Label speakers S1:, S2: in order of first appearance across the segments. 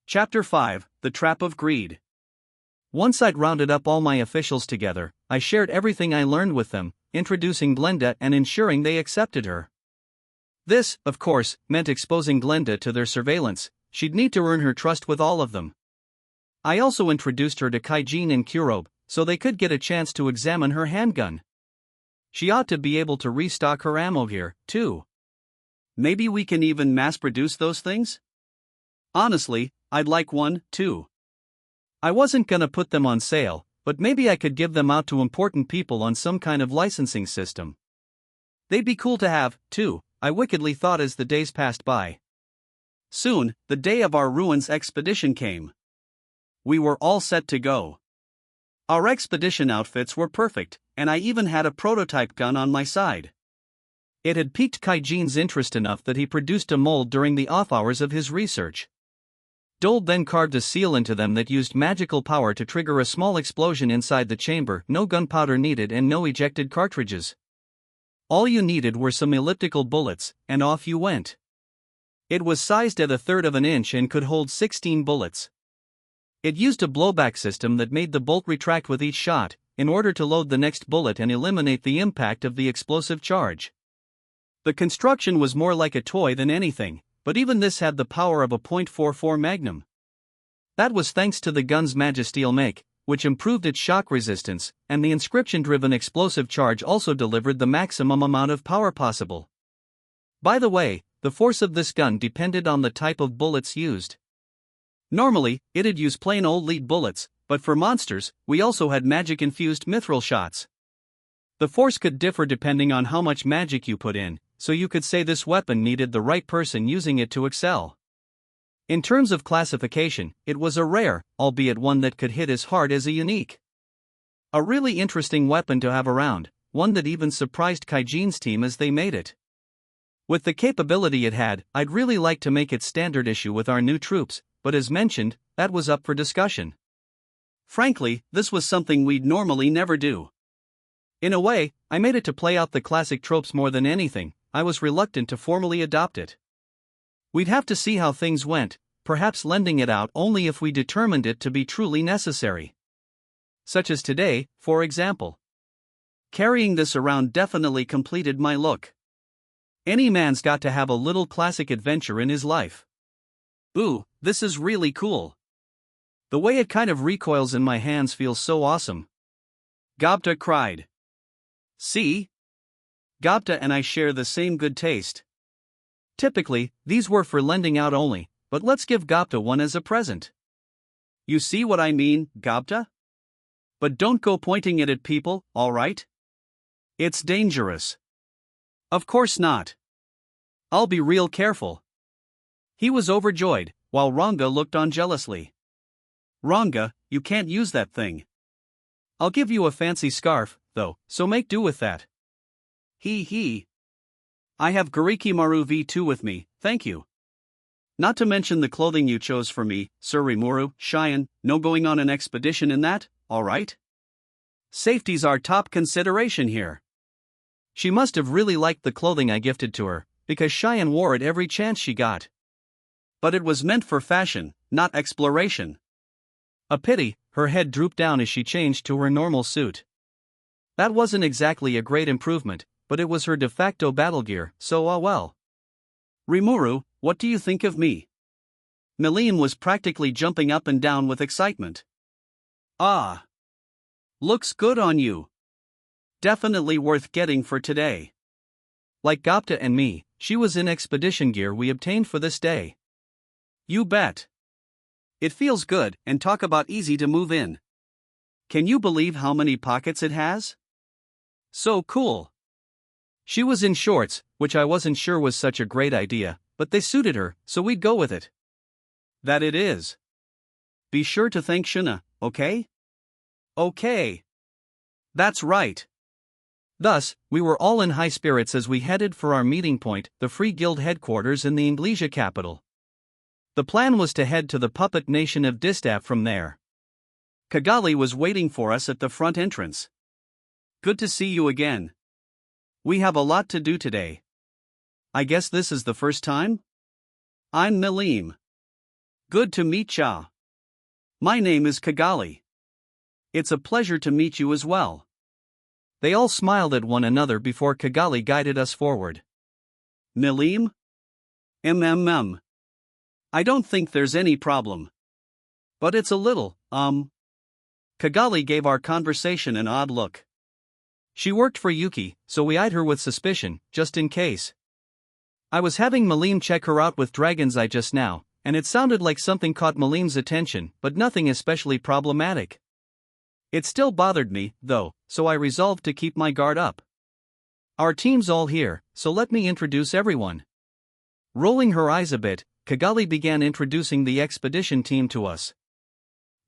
S1: Chapter 5, The Trap of Greed. Once I'd rounded up all my officials together, I shared everything I learned with them, introducing Glenda and ensuring they accepted her. This, of course, meant exposing Glenda to their surveillance. She'd need to earn her trust with all of them. I also introduced her to Kaijin and Kurobe, so they could get a chance to examine her handgun. She ought to be able to restock her ammo here, too. Maybe we can even mass-produce those things? Honestly, I'd like one, too. I wasn't gonna put them on sale, but maybe I could give them out to important people on some kind of licensing system. They'd be cool to have, too, I wickedly thought as the days passed by. Soon, the day of our ruins expedition came. We were all set to go. Our expedition outfits were perfect, and I even had a prototype gun on my side. It had piqued Kaijin's interest enough that he produced a mold during the off hours of his research. Dole then carved a seal into them that used magical power to trigger a small explosion inside the chamber. No gunpowder needed and no ejected cartridges. All you needed were some elliptical bullets, and off you went. It was sized at 1/3 of an inch and could hold 16 bullets. It used a blowback system that made the bolt retract with each shot, in order to load the next bullet and eliminate the impact of the explosive charge. The construction was more like a toy than anything, but even this had the power of a .44 Magnum. That was thanks to the gun's Magisteel make, which improved its shock resistance, and the inscription-driven explosive charge also delivered the maximum amount of power possible. By the way, the force of this gun depended on the type of bullets used. Normally, it'd use plain old lead bullets, but for monsters, we also had magic-infused mithril shots. The force could differ depending on how much magic you put in, so you could say this weapon needed the right person using it to excel. In terms of classification, it was a rare, albeit one that could hit as hard as a unique. A really interesting weapon to have around, one that even surprised Kaijin's team as they made it. With the capability it had, I'd really like to make it standard issue with our new troops, but as mentioned, that was up for discussion. Frankly, this was something we'd normally never do. In a way, I made it to play out the classic tropes more than anything. I was reluctant to formally adopt it. We'd have to see how things went, perhaps lending it out only if we determined it to be truly necessary. Such as today, for example. Carrying this around definitely completed my look. Any man's got to have a little classic adventure in his life. Ooh, this is really cool. The way it kind of recoils in my hands feels so awesome. Datta cried. See? Datta and I share the same good taste. Typically, these were for lending out only, but let's give Datta one as a present. You see what I mean, Datta? But don't go pointing it at people, alright? It's dangerous. Of course not. I'll be real careful. He was overjoyed, while Ranga looked on jealously. Ranga, you can't use that thing. I'll give you a fancy scarf, though, so make do with that. He. I have Garikimaru V2 with me, thank you. Not to mention the clothing you chose for me, Sir Rimuru, Cheyenne, no going on an expedition in that, alright? Safety's our top consideration here. She must have really liked the clothing I gifted to her, because Cheyenne wore it every chance she got. But it was meant for fashion, not exploration. A pity, her head drooped down as she changed to her normal suit. That wasn't exactly a great improvement, but it was her de facto battle gear, so well. Rimuru, what do you think of me? Melim was practically jumping up and down with excitement. Ah! Looks good on you. Definitely worth getting for today. Like Datta and me, she was in expedition gear we obtained for this day. You bet. It feels good, and talk about easy to move in. Can you believe how many pockets it has? So cool. She was in shorts, which I wasn't sure was such a great idea, but they suited her, so we'd go with it. That it is. Be sure to thank Shuna, okay? Okay. That's right. Thus, we were all in high spirits as we headed for our meeting point, the Free Guild headquarters in the Inglesia capital. The plan was to head to the puppet nation of Distaff from there. Kigali was waiting for us at the front entrance. Good to see you again. We have a lot to do today. I guess this is the first time? I'm Melim. Good to meet ya. My name is Kigali. It's a pleasure to meet you as well. They all smiled at one another before Kigali guided us forward. Nilim? I don't think there's any problem. But it's a little, Kigali gave our conversation an odd look. She worked for Yuki, so we eyed her with suspicion, just in case. I was having Malim check her out with Dragon's Eye just now, and it sounded like something caught Malim's attention, but nothing especially problematic. It still bothered me, though, so I resolved to keep my guard up. Our team's all here, so let me introduce everyone. Rolling her eyes a bit, Kigali began introducing the expedition team to us.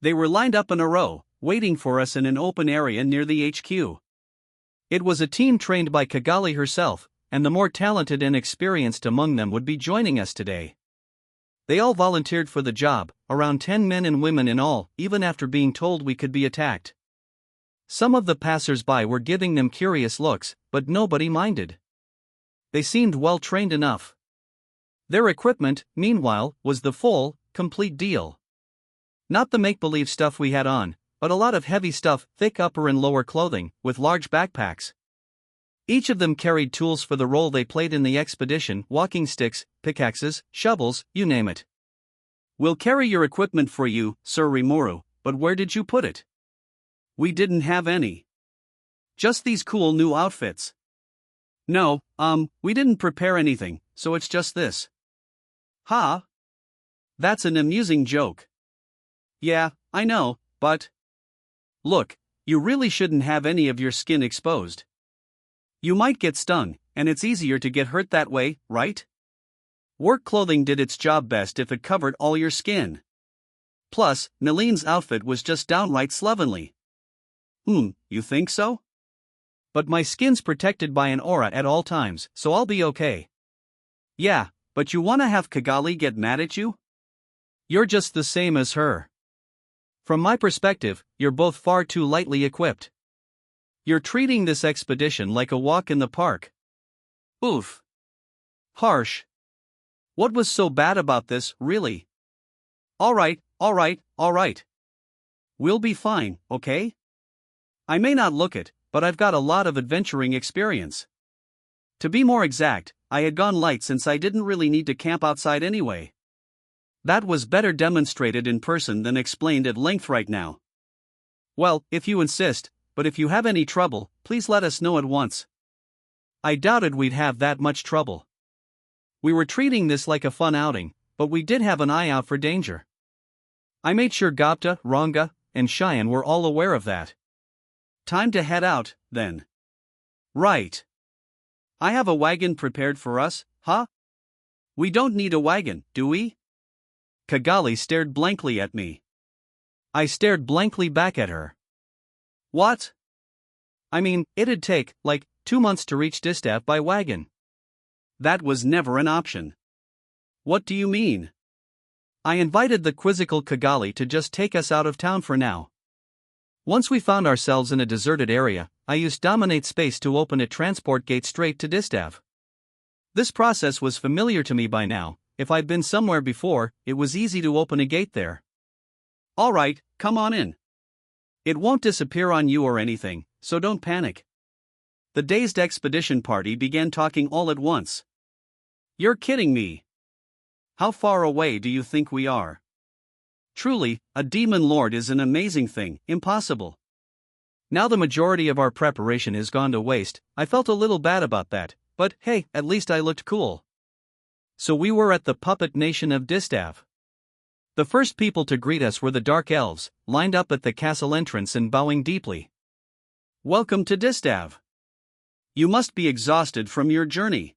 S1: They were lined up in a row, waiting for us in an open area near the HQ. It was a team trained by Kigali herself, and the more talented and experienced among them would be joining us today. They all volunteered for the job, around 10 men and women in all, even after being told we could be attacked. Some of the passers-by were giving them curious looks, but nobody minded. They seemed well trained enough. Their equipment, meanwhile, was the full, complete deal. Not the make-believe stuff we had on, but a lot of heavy stuff, thick upper and lower clothing, with large backpacks. Each of them carried tools for the role they played in the expedition: walking sticks, pickaxes, shovels, you name it. We'll carry your equipment for you, Sir Rimuru, but where did you put it? We didn't have any. Just these cool new outfits. No, we didn't prepare anything, so it's just this. Ha! That's an amusing joke. Yeah, I know, but... Look, you really shouldn't have any of your skin exposed. You might get stung, and it's easier to get hurt that way, right? Work clothing did its job best if it covered all your skin. Plus, Nilene's outfit was just downright slovenly. You think so? But my skin's protected by an aura at all times, so I'll be okay. Yeah, but you wanna have Kigali get mad at you? You're just the same as her. From my perspective, you're both far too lightly equipped. You're treating this expedition like a walk in the park. Oof. Harsh. What was so bad about this, really? Alright. We'll be fine, okay? I may not look it, but I've got a lot of adventuring experience. To be more exact, I had gone light since I didn't really need to camp outside anyway. That was better demonstrated in person than explained at length right now. Well, if you insist, but if you have any trouble, please let us know at once. I doubted we'd have that much trouble. We were treating this like a fun outing, but we did have an eye out for danger. I made sure Gapta, Ranga, and Cheyenne were all aware of that. Time to head out, then. Right. I have a wagon prepared for us, huh? We don't need a wagon, do we? Kigali stared blankly at me. I stared blankly back at her. What? I mean, it'd take, 2 months to reach Distaff by wagon. That was never an option. What do you mean? I invited the quizzical Kigali to just take us out of town for now. Once we found ourselves in a deserted area, I used Dominate Space to open a transport gate straight to Distaff. This process was familiar to me by now. If I'd been somewhere before, it was easy to open a gate there. Alright, come on in. It won't disappear on you or anything, so don't panic. The dazed expedition party began talking all at once. You're kidding me. How far away do you think we are? Truly, a demon lord is an amazing thing, impossible. Now the majority of our preparation has gone to waste. I felt a little bad about that, but hey, at least I looked cool. So we were at the puppet nation of Distaff. The first people to greet us were the Dark Elves, lined up at the castle entrance and bowing deeply. Welcome to Distaff. You must be exhausted from your journey.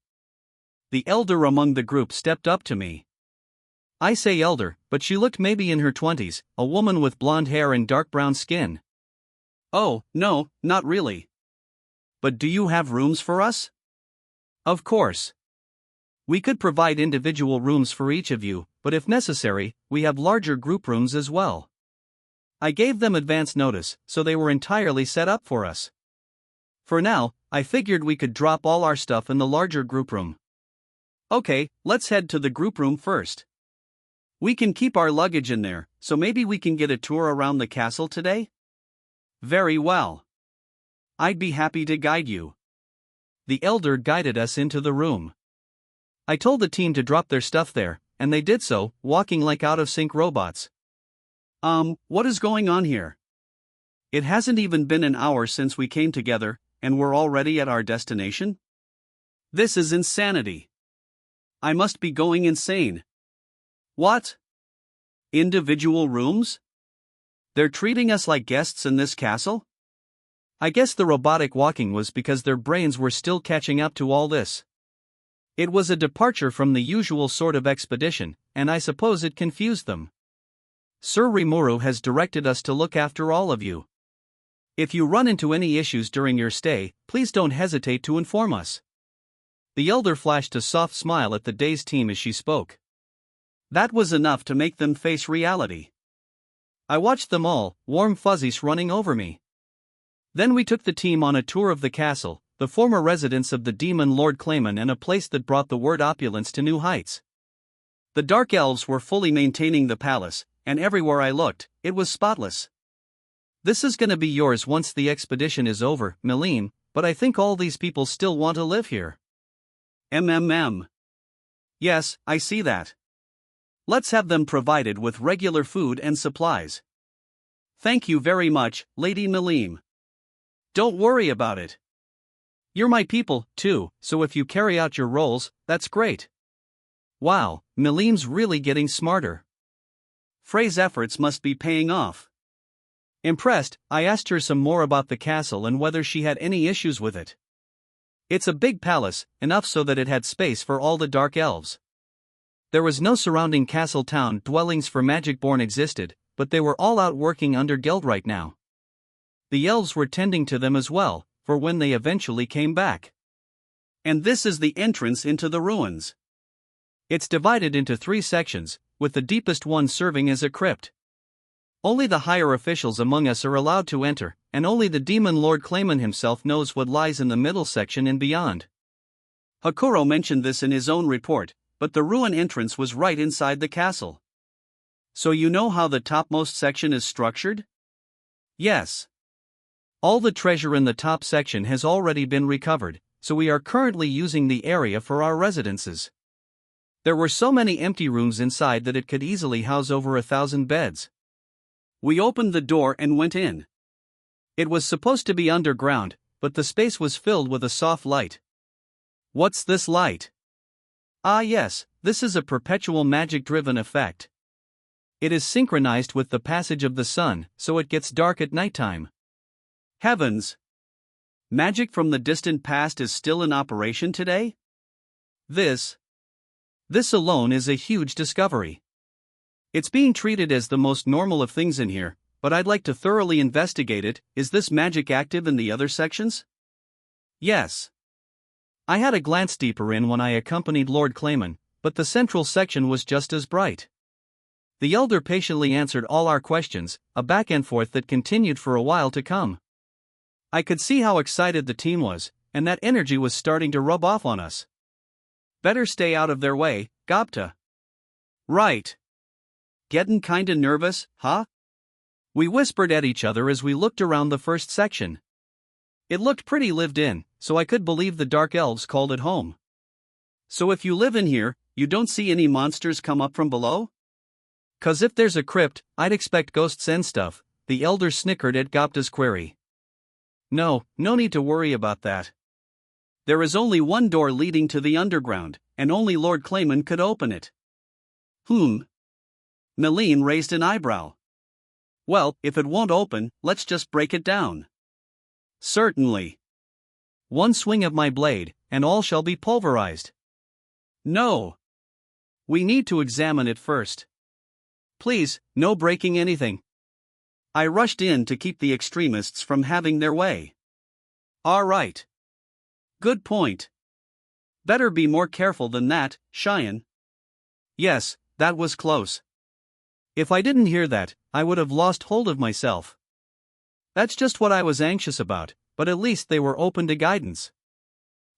S1: The elder among the group stepped up to me. I say elder, but she looked maybe in her 20s, a woman with blonde hair and dark brown skin. Oh, no, not really. But do you have rooms for us? Of course. We could provide individual rooms for each of you, but if necessary, we have larger group rooms as well. I gave them advance notice, so they were entirely set up for us. For now, I figured we could drop all our stuff in the larger group room. Okay, let's head to the group room first. We can keep our luggage in there, so maybe we can get a tour around the castle today? Very well. I'd be happy to guide you. The elder guided us into the room. I told the team to drop their stuff there, and they did so, walking like out-of-sync robots. What is going on here? It hasn't even been an hour since we came together, and we're already at our destination? This is insanity. I must be going insane. What? Individual rooms? They're treating us like guests in this castle? I guess the robotic walking was because their brains were still catching up to all this. It was a departure from the usual sort of expedition, and I suppose it confused them. Sir Rimuru has directed us to look after all of you. If you run into any issues during your stay, please don't hesitate to inform us. The elder flashed a soft smile at the day's team as she spoke. That was enough to make them face reality. I watched them all, warm fuzzies running over me. Then we took the team on a tour of the castle, the former residence of the demon Lord Clayman, and a place that brought the word opulence to new heights. The dark elves were fully maintaining the palace, and everywhere I looked, it was spotless. This is gonna be yours once the expedition is over, Milim, but I think all these people still want to live here. Yes, I see that. Let's have them provided with regular food and supplies. Thank you very much, Lady Milim. Don't worry about it. You're my people, too, so if you carry out your roles, that's great. Wow, Milim's really getting smarter. Frey's efforts must be paying off. Impressed, I asked her some more about the castle and whether she had any issues with it. It's a big palace, enough so that it had space for all the dark elves. There was no surrounding castle town dwellings for Magicborn existed, but they were all out working under guild right now. The elves were tending to them as well, for when they eventually came back. And this is the entrance into the ruins. It's divided into 3 sections, with the deepest one serving as a crypt. Only the higher officials among us are allowed to enter, and only the demon Lord Clayman himself knows what lies in the middle section and beyond. Hakuro mentioned this in his own report, but the ruin entrance was right inside the castle. So you know how the topmost section is structured? Yes. All the treasure in the top section has already been recovered, so we are currently using the area for our residences. There were so many empty rooms inside that it could easily house over 1,000 beds. We opened the door and went in. It was supposed to be underground, but the space was filled with a soft light. What's this light? Ah yes, this is a perpetual magic-driven effect. It is synchronized with the passage of the sun, so it gets dark at nighttime. Heavens! Magic from the distant past is still in operation today? This alone is a huge discovery. It's being treated as the most normal of things in here, but I'd like to thoroughly investigate it. Is this magic active in the other sections? Yes. I had a glance deeper in when I accompanied Lord Clayman, but the central section was just as bright. The elder patiently answered all our questions, a back and forth that continued for a while to come. I could see how excited the team was, and that energy was starting to rub off on us. Better stay out of their way, Datta. Right. Getting kinda nervous, huh? We whispered at each other as we looked around the first section. It looked pretty lived in, so I could believe the dark elves called it home. So if you live in here, you don't see any monsters come up from below? 'Cause if there's a crypt, I'd expect ghosts and stuff, the elder snickered at Datta's query. No need to worry about that. There is only one door leading to the underground, and only Lord Clayman could open it. Milim raised an eyebrow. Well, if it won't open, let's just break it down. Certainly. One swing of my blade, and all shall be pulverized. No. We need to examine it first. Please, no breaking anything. I rushed in to keep the extremists from having their way. All right. Good point. Better be more careful than that, Cheyenne. Yes, that was close. If I didn't hear that, I would have lost hold of myself. That's just what I was anxious about, but at least they were open to guidance.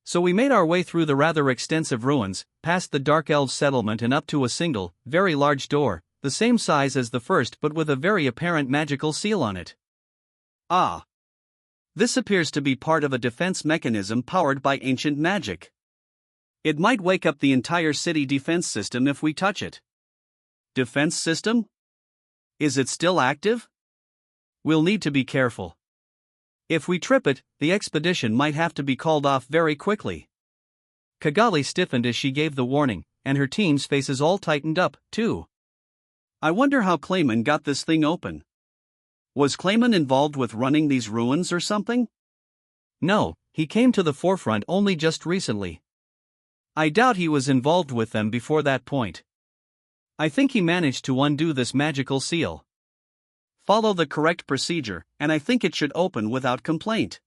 S1: So we made our way through the rather extensive ruins, past the Dark Elves settlement and up to a single, very large door, the same size as the first but with a very apparent magical seal on it. Ah! This appears to be part of a defense mechanism powered by ancient magic. It might wake up the entire city defense system if we touch it. Defense system? Is it still active? We'll need to be careful. If we trip it, the expedition might have to be called off very quickly. Kigali stiffened as she gave the warning, and her team's faces all tightened up, too. I wonder how Clayman got this thing open. Was Clayman involved with running these ruins or something? No, he came to the forefront only just recently. I doubt he was involved with them before that point. I think he managed to undo this magical seal. Follow the correct procedure, and I think it should open without complaint.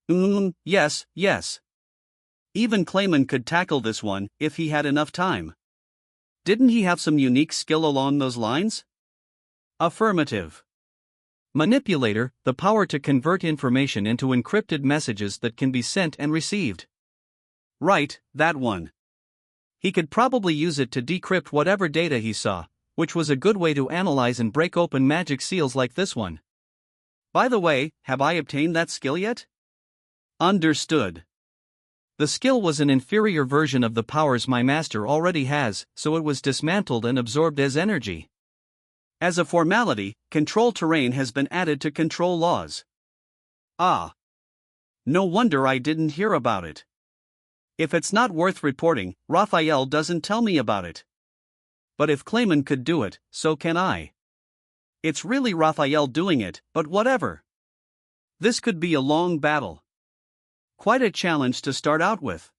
S1: Yes. Even Clayman could tackle this one if he had enough time. Didn't he have some unique skill along those lines? Affirmative. Manipulator, the power to convert information into encrypted messages that can be sent and received. Right, that one. He could probably use it to decrypt whatever data he saw, which was a good way to analyze and break open magic seals like this one. By the way, have I obtained that skill yet? Understood. The skill was an inferior version of the powers my master already has, so it was dismantled and absorbed as energy. As a formality, control terrain has been added to control laws. Ah. No wonder I didn't hear about it. If it's not worth reporting, Raphael doesn't tell me about it. But if Clayman could do it, so can I. It's really Raphael doing it, but whatever. This could be a long battle. Quite a challenge to start out with.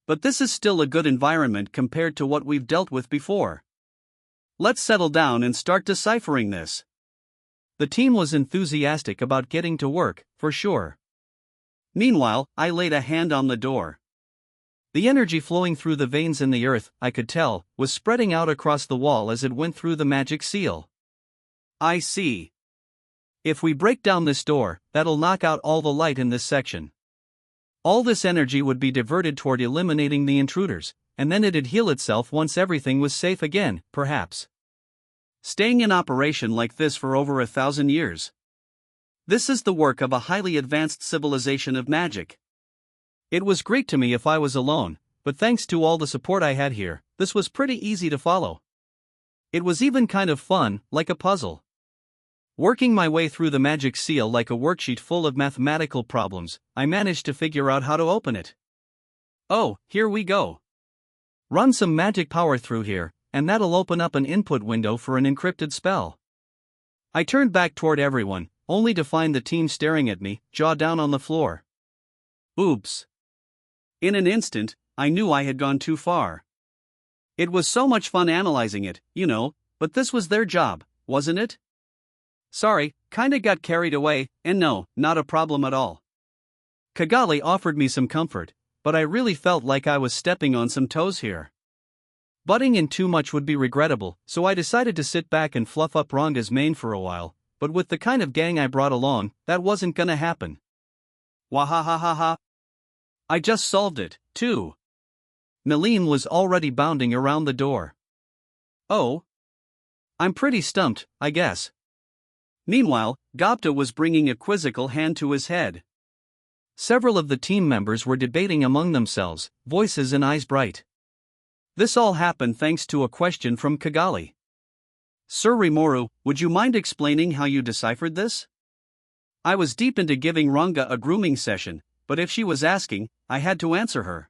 S1: But this is still a good environment compared to what we've dealt with before. Let's settle down and start deciphering this. The team was enthusiastic about getting to work, for sure. Meanwhile, I laid a hand on the door. The energy flowing through the veins in the earth, I could tell, was spreading out across the wall as it went through the magic seal. I see. If we break down this door, that'll knock out all the light in this section. All this energy would be diverted toward eliminating the intruders, and then it'd heal itself once everything was safe again, perhaps. Staying in operation like this for over 1,000 years. This is the work of a highly advanced civilization of magic. It was great to me if I was alone, but thanks to all the support I had here, this was pretty easy to follow. It was even kind of fun, like a puzzle. Working my way through the magic seal like a worksheet full of mathematical problems, I managed to figure out how to open it. Oh, here we go. Run some magic power through here, and that'll open up an input window for an encrypted spell. I turned back toward everyone, only to find the team staring at me, jaw down on the floor. Oops. In an instant, I knew I had gone too far. It was so much fun analyzing it, but this was their job, wasn't it? Sorry, kinda got carried away, and no, not a problem at all. Kigali offered me some comfort, but I really felt like I was stepping on some toes here. Butting in too much would be regrettable, so I decided to sit back and fluff up Ranga's mane for a while, but with the kind of gang I brought along, that wasn't gonna happen. Wahahahaha. I just solved it, too. Meline was already bounding around the door. Oh? I'm pretty stumped, I guess. Meanwhile, Gopta was bringing a quizzical hand to his head. Several of the team members were debating among themselves, voices and eyes bright. This all happened thanks to a question from Kigali. Sir Rimuru, would you mind explaining how you deciphered this? I was deep into giving Ranga a grooming session, but if she was asking, I had to answer her.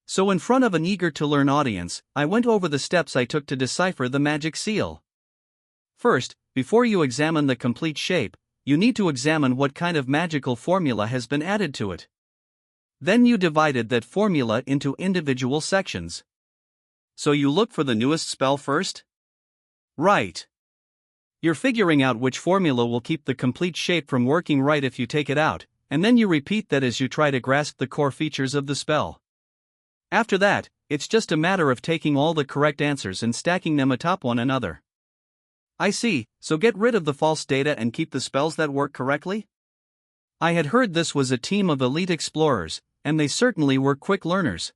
S1: So in front of an eager-to-learn audience, I went over the steps I took to decipher the magic seal. First, before you examine the complete shape, you need to examine what kind of magical formula has been added to it. Then you divided that formula into individual sections. So you look for the newest spell first? Right. You're figuring out which formula will keep the complete shape from working right if you take it out, and then you repeat that as you try to grasp the core features of the spell. After that, it's just a matter of taking all the correct answers and stacking them atop one another. I see, so get rid of the false data and keep the spells that work correctly? I had heard this was a team of elite explorers, and they certainly were quick learners.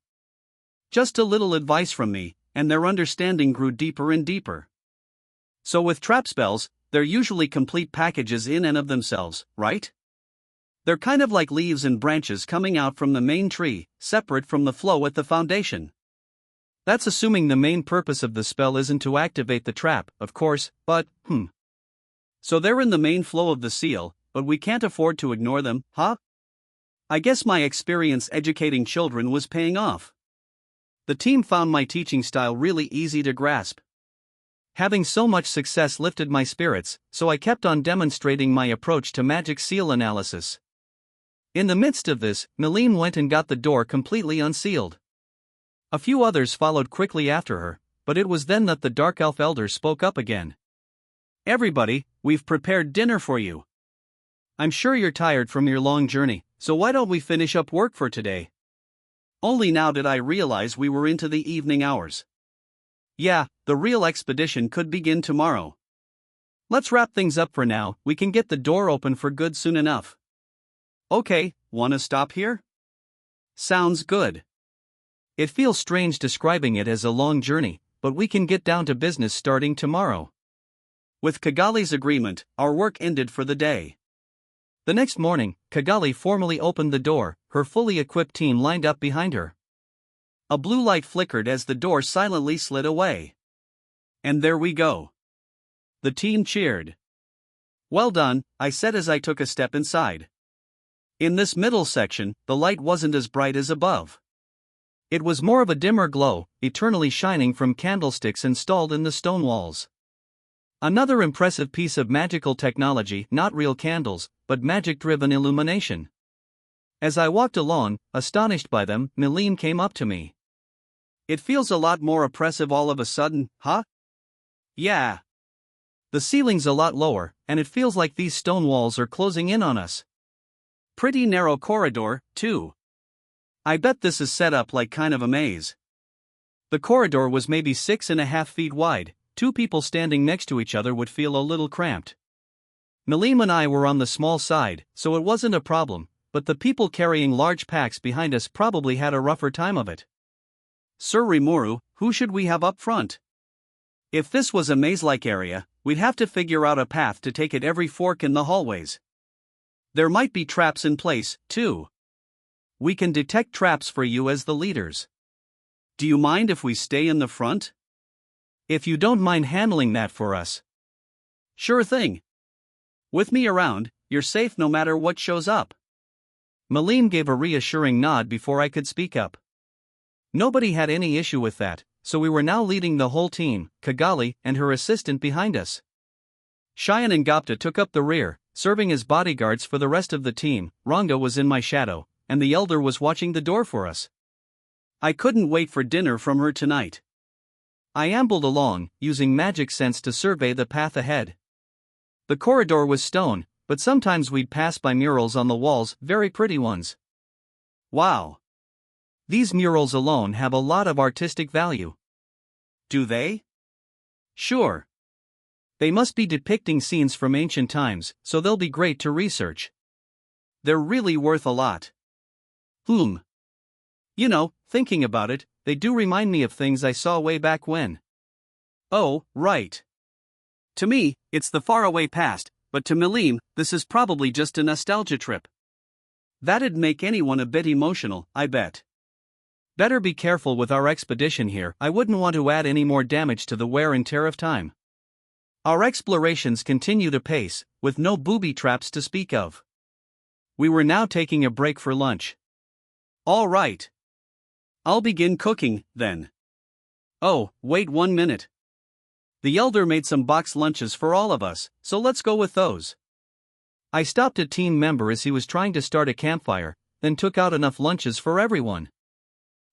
S1: Just a little advice from me, and their understanding grew deeper and deeper. So with trap spells, they're usually complete packages in and of themselves, right? They're kind of like leaves and branches coming out from the main tree, separate from the flow at the foundation. That's assuming the main purpose of the spell isn't to activate the trap, of course, but, So they're in the main flow of the seal, but we can't afford to ignore them, huh? I guess my experience educating children was paying off. The team found my teaching style really easy to grasp. Having so much success lifted my spirits, so I kept on demonstrating my approach to magic seal analysis. In the midst of this, Meline went and got the door completely unsealed. A few others followed quickly after her, but it was then that the Dark Elf Elder spoke up again. Everybody, we've prepared dinner for you. I'm sure you're tired from your long journey, so why don't we finish up work for today? Only now did I realize we were into the evening hours. Yeah, the real expedition could begin tomorrow. Let's wrap things up for now, we can get the door open for good soon enough. Okay, wanna stop here? Sounds good. It feels strange describing it as a long journey, but we can get down to business starting tomorrow. With Kigali's agreement, our work ended for the day. The next morning, Kigali formally opened the door, her fully equipped team lined up behind her. A blue light flickered as the door silently slid away. And there we go. The team cheered. Well done, I said as I took a step inside. In this middle section, the light wasn't as bright as above. It was more of a dimmer glow, eternally shining from candlesticks installed in the stone walls. Another impressive piece of magical technology, not real candles, but magic-driven illumination. As I walked along, astonished by them, Meline came up to me. It feels a lot more oppressive all of a sudden, huh? Yeah. The ceiling's a lot lower, and it feels like these stone walls are closing in on us. Pretty narrow corridor, too. I bet this is set up like kind of a maze. The corridor was maybe 6.5 feet wide. Two people standing next to each other would feel a little cramped. Meline and I were on the small side, so it wasn't a problem, but the people carrying large packs behind us probably had a rougher time of it. Sir Rimuru, who should we have up front? If this was a maze-like area, we'd have to figure out a path to take at every fork in the hallways. There might be traps in place, too. We can detect traps for you as the leaders. Do you mind if we stay in the front? If you don't mind handling that for us. Sure thing. With me around, you're safe no matter what shows up. Meline gave a reassuring nod before I could speak up. Nobody had any issue with that, so we were now leading the whole team, Kigali and her assistant behind us. Cheyenne and Gapta took up the rear, serving as bodyguards for the rest of the team. Ranga was in my shadow, and the elder was watching the door for us. I couldn't wait for dinner from her tonight. I ambled along, using magic sense to survey the path ahead. The corridor was stone, but sometimes we'd pass by murals on the walls, very pretty ones. Wow! These murals alone have a lot of artistic value. Do they? Sure. They must be depicting scenes from ancient times, so they'll be great to research. They're really worth a lot. You know, thinking about it, they do remind me of things I saw way back when. Oh, right. To me, it's the faraway past, but to Meline, this is probably just a nostalgia trip. That'd make anyone a bit emotional, I bet. Better be careful with our expedition here, I wouldn't want to add any more damage to the wear and tear of time. Our explorations continued apace, with no booby traps to speak of. We were now taking a break for lunch. All right. I'll begin cooking, then. Oh, wait 1 minute. The elder made some box lunches for all of us, so let's go with those. I stopped a team member as he was trying to start a campfire, then took out enough lunches for everyone.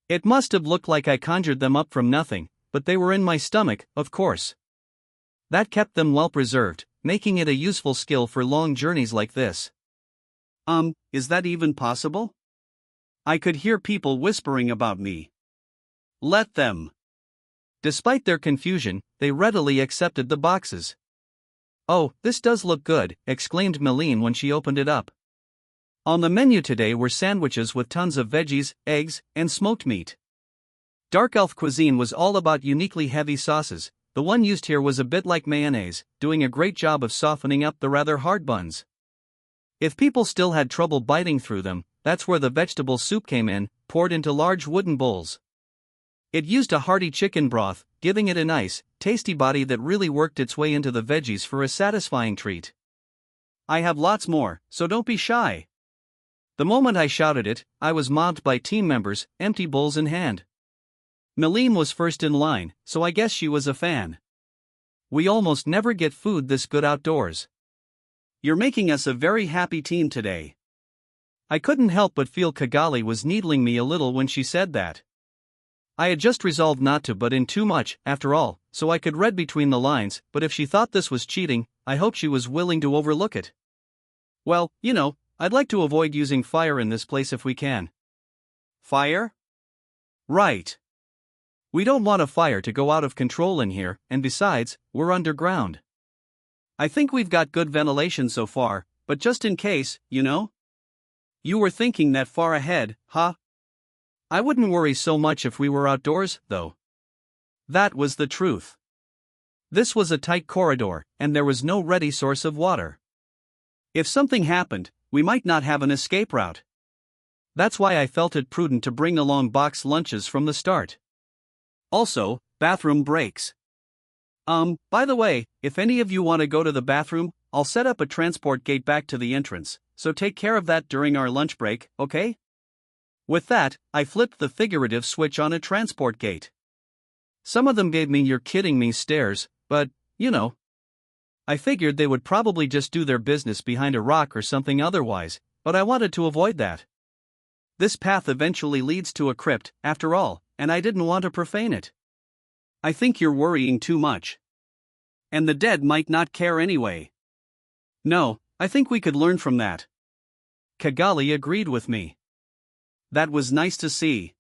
S1: It must have looked like I conjured them up from nothing, but they were in my stomach, of course. That kept them well preserved, making it a useful skill for long journeys like this. Is that even possible? I could hear people whispering about me. Let them. Despite their confusion, they readily accepted the boxes. Oh, this does look good, exclaimed Meline when she opened it up. On the menu today were sandwiches with tons of veggies, eggs, and smoked meat. Dark elf cuisine was all about uniquely heavy sauces. The one used here was a bit like mayonnaise, doing a great job of softening up the rather hard buns. If people still had trouble biting through them, that's where the vegetable soup came in, poured into large wooden bowls. It used a hearty chicken broth, giving it a nice, tasty body that really worked its way into the veggies for a satisfying treat. I have lots more, so don't be shy. The moment I shouted it, I was mobbed by team members, empty bowls in hand. Melim was first in line, so I guess she was a fan. We almost never get food this good outdoors. You're making us a very happy team today. I couldn't help but feel Kigali was needling me a little when she said that. I had just resolved not to butt in too much, after all, so I could read between the lines, but if she thought this was cheating, I hope she was willing to overlook it. Well, I'd like to avoid using fire in this place if we can. Fire? Right. We don't want a fire to go out of control in here, and besides, we're underground. I think we've got good ventilation so far, but just in case, You were thinking that far ahead, huh? I wouldn't worry so much if we were outdoors, though. That was the truth. This was a tight corridor, and there was no ready source of water. If something happened, we might not have an escape route. That's why I felt it prudent to bring along boxed lunches from the start. Also, bathroom breaks. By the way, if any of you want to go to the bathroom, I'll set up a transport gate back to the entrance, so take care of that during our lunch break, okay? With that, I flipped the figurative switch on a transport gate. Some of them gave me "you're kidding me" stares, but, I figured they would probably just do their business behind a rock or something otherwise, but I wanted to avoid that. This path eventually leads to a crypt, after all, and I didn't want to profane it. I think you're worrying too much. And the dead might not care anyway. No, I think we could learn from that. Kigali agreed with me. That was nice to see.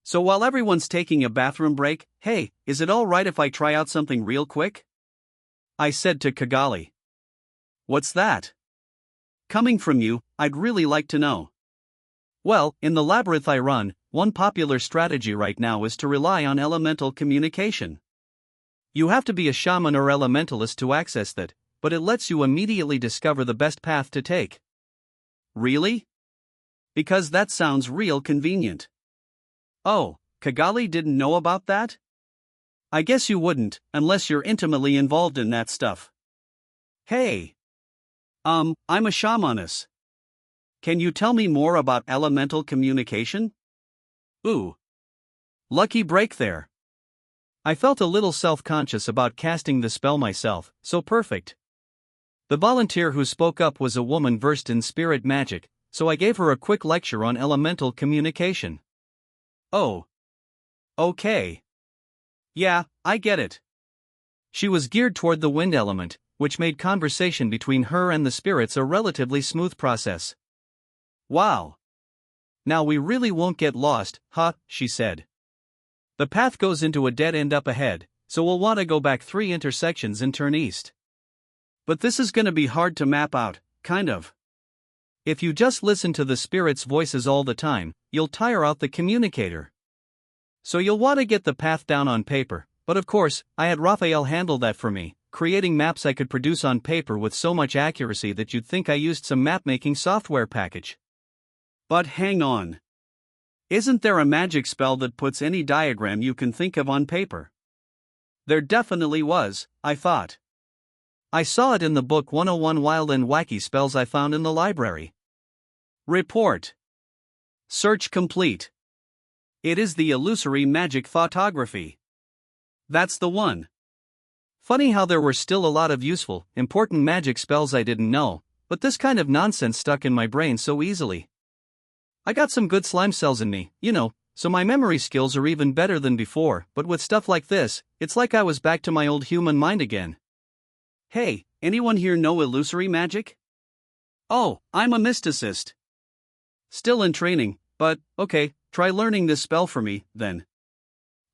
S1: So while everyone's taking a bathroom break, hey, is it all right if I try out something real quick? I said to Kigali. What's that? Coming from you, I'd really like to know. Well, in the labyrinth I run, one popular strategy right now is to rely on elemental communication. You have to be a shaman or elementalist to access that, but it lets you immediately discover the best path to take. Really? Because that sounds real convenient. Oh, Kigali didn't know about that? I guess you wouldn't, unless you're intimately involved in that stuff. Hey. I'm a shamaness. Can you tell me more about elemental communication? Ooh. Lucky break there. I felt a little self-conscious about casting the spell myself, so perfect. The volunteer who spoke up was a woman versed in spirit magic, so I gave her a quick lecture on elemental communication. Oh. Okay. Yeah, I get it. She was geared toward the wind element, which made conversation between her and the spirits a relatively smooth process. Wow. Now we really won't get lost, huh? She said. The path goes into a dead end up ahead, so we'll want to go back 3 intersections and turn east. But this is gonna be hard to map out, kind of. If you just listen to the spirits' voices all the time, you'll tire out the communicator. So you'll want to get the path down on paper, but of course, I had Raphael handle that for me, creating maps I could produce on paper with so much accuracy that you'd think I used some map-making software package. But hang on. Isn't there a magic spell that puts any diagram you can think of on paper? There definitely was, I thought. I saw it in the book 101 Wild and Wacky Spells I found in the library. Report. Search complete. It is the illusory magic photography. That's the one. Funny how there were still a lot of useful, important magic spells I didn't know, but this kind of nonsense stuck in my brain so easily. I got some good slime cells in me, so my memory skills are even better than before, but with stuff like this, it's like I was back to my old human mind again. Hey, anyone here know illusory magic? Oh, I'm a mysticist. Still in training, but, okay, try learning this spell for me, then.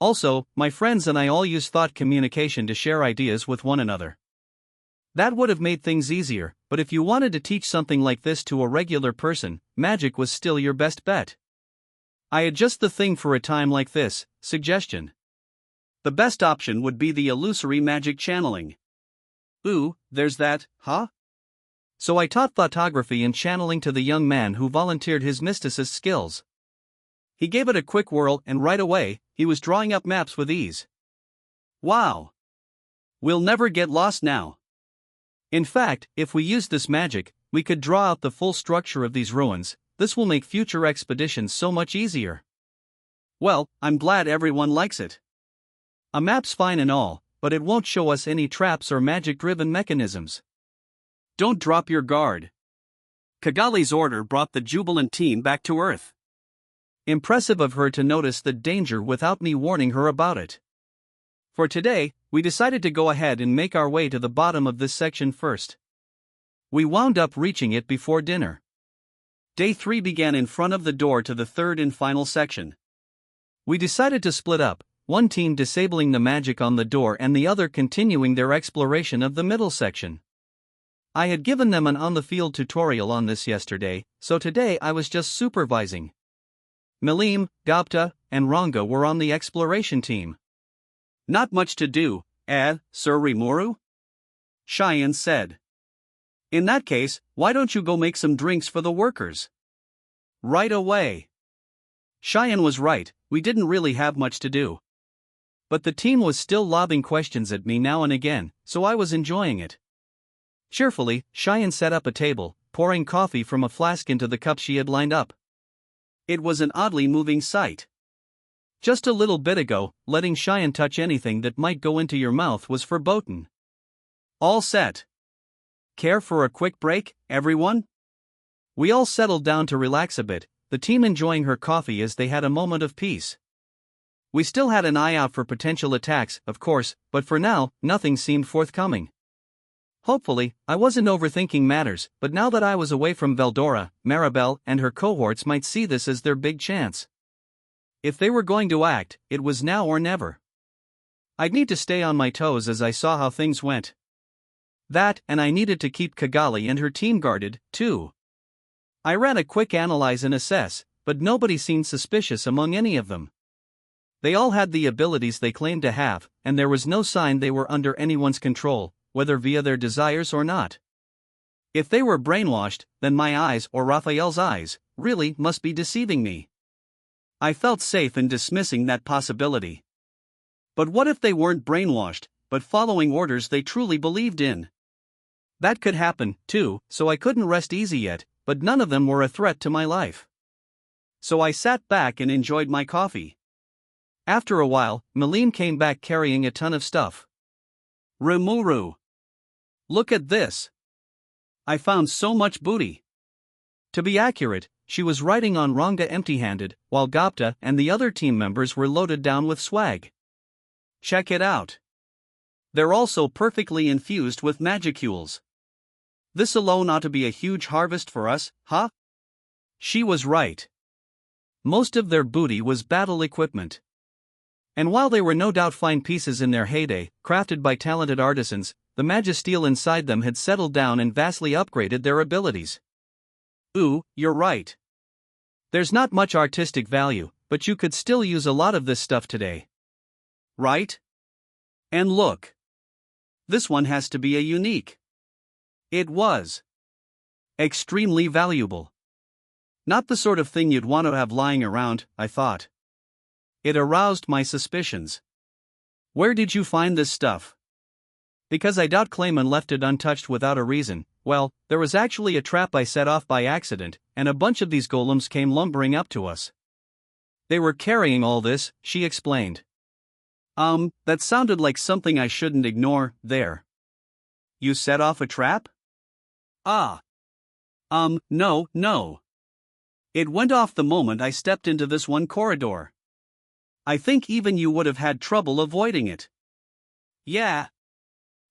S1: Also, my friends and I all use thought communication to share ideas with one another. That would have made things easier, but if you wanted to teach something like this to a regular person, magic was still your best bet. I had just the thing for a time like this. Suggestion. The best option would be the illusory magic channeling. Ooh, there's that, huh? So I taught thoughtography and channeling to the young man who volunteered his mysticist skills. He gave it a quick whirl and right away, he was drawing up maps with ease. Wow! We'll never get lost now. In fact, if we used this magic, we could draw out the full structure of these ruins. This will make future expeditions so much easier. Well, I'm glad everyone likes it. A map's fine and all, but it won't show us any traps or magic-driven mechanisms. Don't drop your guard. Kigali's order brought the jubilant team back to Earth. Impressive of her to notice the danger without me warning her about it. For today, we decided to go ahead and make our way to the bottom of this section first. We wound up reaching it before dinner. Day 3 began in front of the door to the third and final section. We decided to split up, one team disabling the magic on the door and the other continuing their exploration of the middle section. I had given them an on-the-field tutorial on this yesterday, so today I was just supervising. Milim, Datta, and Ranga were on the exploration team. Not much to do, Sir Rimuru? Cheyenne said. In that case, why don't you go make some drinks for the workers? Right away. Cheyenne was right, we didn't really have much to do. But the team was still lobbing questions at me now and again, so I was enjoying it. Cheerfully, Cheyenne set up a table, pouring coffee from a flask into the cup she had lined up. It was an oddly moving sight. Just a little bit ago, letting Cheyenne touch anything that might go into your mouth was verboten. All set. Care for a quick break, everyone? We all settled down to relax a bit, the team enjoying her coffee as they had a moment of peace. We still had an eye out for potential attacks, of course, but for now, nothing seemed forthcoming. Hopefully, I wasn't overthinking matters, but now that I was away from Veldora, Maribel and her cohorts might see this as their big chance. If they were going to act, it was now or never. I'd need to stay on my toes as I saw how things went. That, and I needed to keep Kigali and her team guarded, too. I ran a quick analyze and assess, but nobody seemed suspicious among any of them. They all had the abilities they claimed to have, and there was no sign they were under anyone's control, whether via their desires or not. If they were brainwashed, then my eyes or Raphael's eyes really must be deceiving me. I felt safe in dismissing that possibility. But what if they weren't brainwashed, but following orders they truly believed in? That could happen, too, so I couldn't rest easy yet, but none of them were a threat to my life. So I sat back and enjoyed my coffee. After a while, Milim came back carrying a ton of stuff. Rimuru! Look at this! I found so much booty. To be accurate, she was riding on Ranga empty-handed, while Datta and the other team members were loaded down with swag. Check it out. They're also perfectly infused with magicules. This alone ought to be a huge harvest for us, huh? She was right. Most of their booty was battle equipment. And while they were no doubt fine pieces in their heyday, crafted by talented artisans, the magisteel inside them had settled down and vastly upgraded their abilities. Ooh, you're right. There's not much artistic value, but you could still use a lot of this stuff today. Right? And look. This one has to be a unique. It was. Extremely valuable. Not the sort of thing you'd want to have lying around, I thought. It aroused my suspicions. Where did you find this stuff? Because I doubt Clayman left it untouched without a reason. Well, there was actually a trap I set off by accident, and a bunch of these golems came lumbering up to us. They were carrying all this, she explained. That sounded like something I shouldn't ignore, there. You set off a trap? No. It went off the moment I stepped into this one corridor. I think even you would have had trouble avoiding it. Yeah.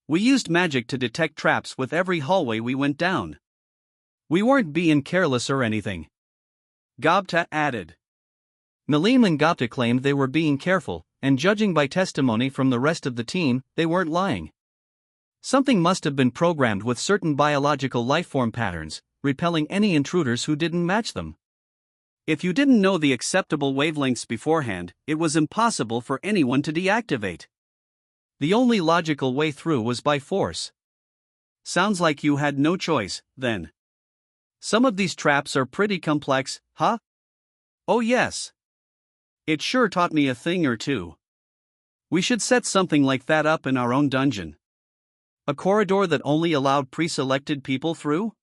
S1: We used magic to detect traps with every hallway we went down. We weren't being careless or anything. Datta added. Milim and Datta claimed they were being careful, and judging by testimony from the rest of the team, they weren't lying. Something must have been programmed with certain biological lifeform patterns, repelling any intruders who didn't match them. If you didn't know the acceptable wavelengths beforehand, it was impossible for anyone to deactivate. The only logical way through was by force. Sounds like you had no choice, then. Some of these traps are pretty complex, huh? Oh yes. It sure taught me a thing or two. We should set something like that up in our own dungeon. A corridor that only allowed pre-selected people through?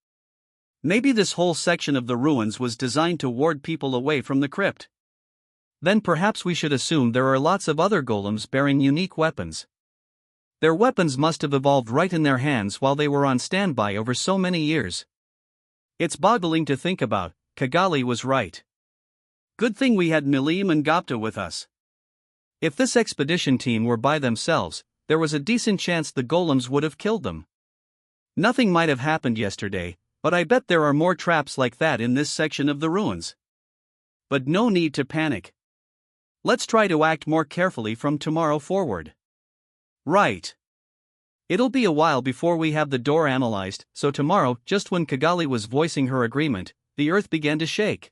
S1: Maybe this whole section of the ruins was designed to ward people away from the crypt. Then perhaps we should assume there are lots of other golems bearing unique weapons. Their weapons must have evolved right in their hands while they were on standby over so many years. It's boggling to think about. Kigali was right. Good thing we had Milim and Gopta with us. If this expedition team were by themselves, there was a decent chance the golems would have killed them. Nothing might have happened yesterday, but I bet there are more traps like that in this section of the ruins. But no need to panic. Let's try to act more carefully from tomorrow forward. Right. It'll be a while before we have the door analyzed, so tomorrow, just when Kigali was voicing her agreement, the earth began to shake.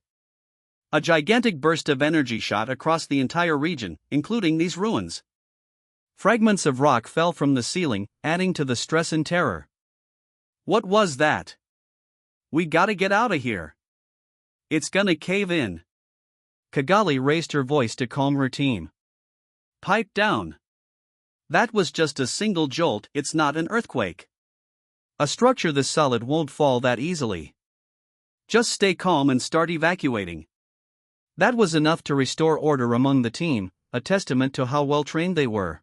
S1: A gigantic burst of energy shot across the entire region, including these ruins. Fragments of rock fell from the ceiling, adding to the stress and terror. What was that? We gotta get out of here. It's gonna cave in. Kigali raised her voice to calm her team. Pipe down. That was just a single jolt, it's not an earthquake. A structure this solid won't fall that easily. Just stay calm and start evacuating. That was enough to restore order among the team, a testament to how well trained they were.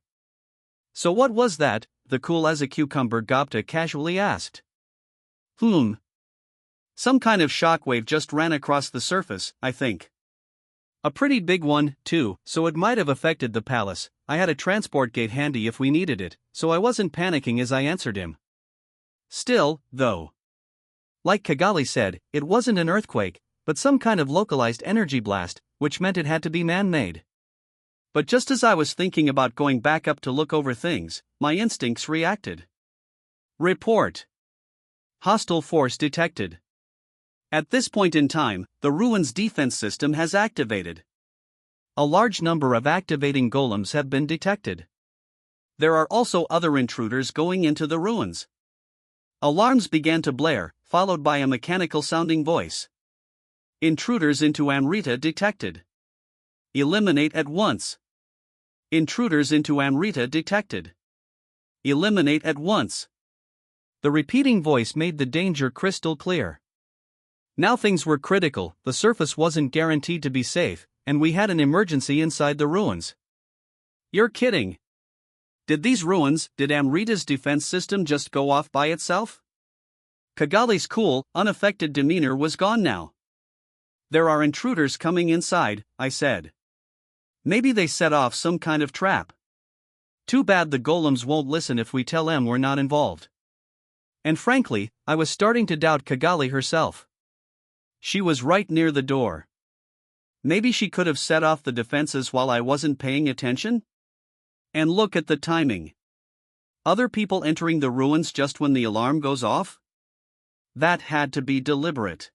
S1: So what was that? The cool as a cucumber Gopta casually asked. Some kind of shockwave just ran across the surface, I think. A pretty big one, too, so it might have affected the palace. I had a transport gate handy if we needed it, so I wasn't panicking as I answered him. Still, though. Like Kigali said, it wasn't an earthquake, but some kind of localized energy blast, which meant it had to be man-made. But just as I was thinking about going back up to look over things, my instincts reacted. Report. Hostile force detected. At this point in time, the ruins defense system has activated. A large number of activating golems have been detected. There are also other intruders going into the ruins. Alarms began to blare, followed by a mechanical-sounding voice. Intruders into Amrita detected. Eliminate at once. Intruders into Amrita detected. Eliminate at once. The repeating voice made the danger crystal clear. Now things were critical, the surface wasn't guaranteed to be safe, and we had an emergency inside the ruins. You're kidding. Did Amrita's defense system just go off by itself? Kigali's cool, unaffected demeanor was gone now. There are intruders coming inside, I said. Maybe they set off some kind of trap. Too bad the golems won't listen if we tell them we're not involved. And frankly, I was starting to doubt Kigali herself. She was right near the door. Maybe she could have set off the defenses while I wasn't paying attention? And look at the timing. Other people entering the ruins just when the alarm goes off? That had to be deliberate.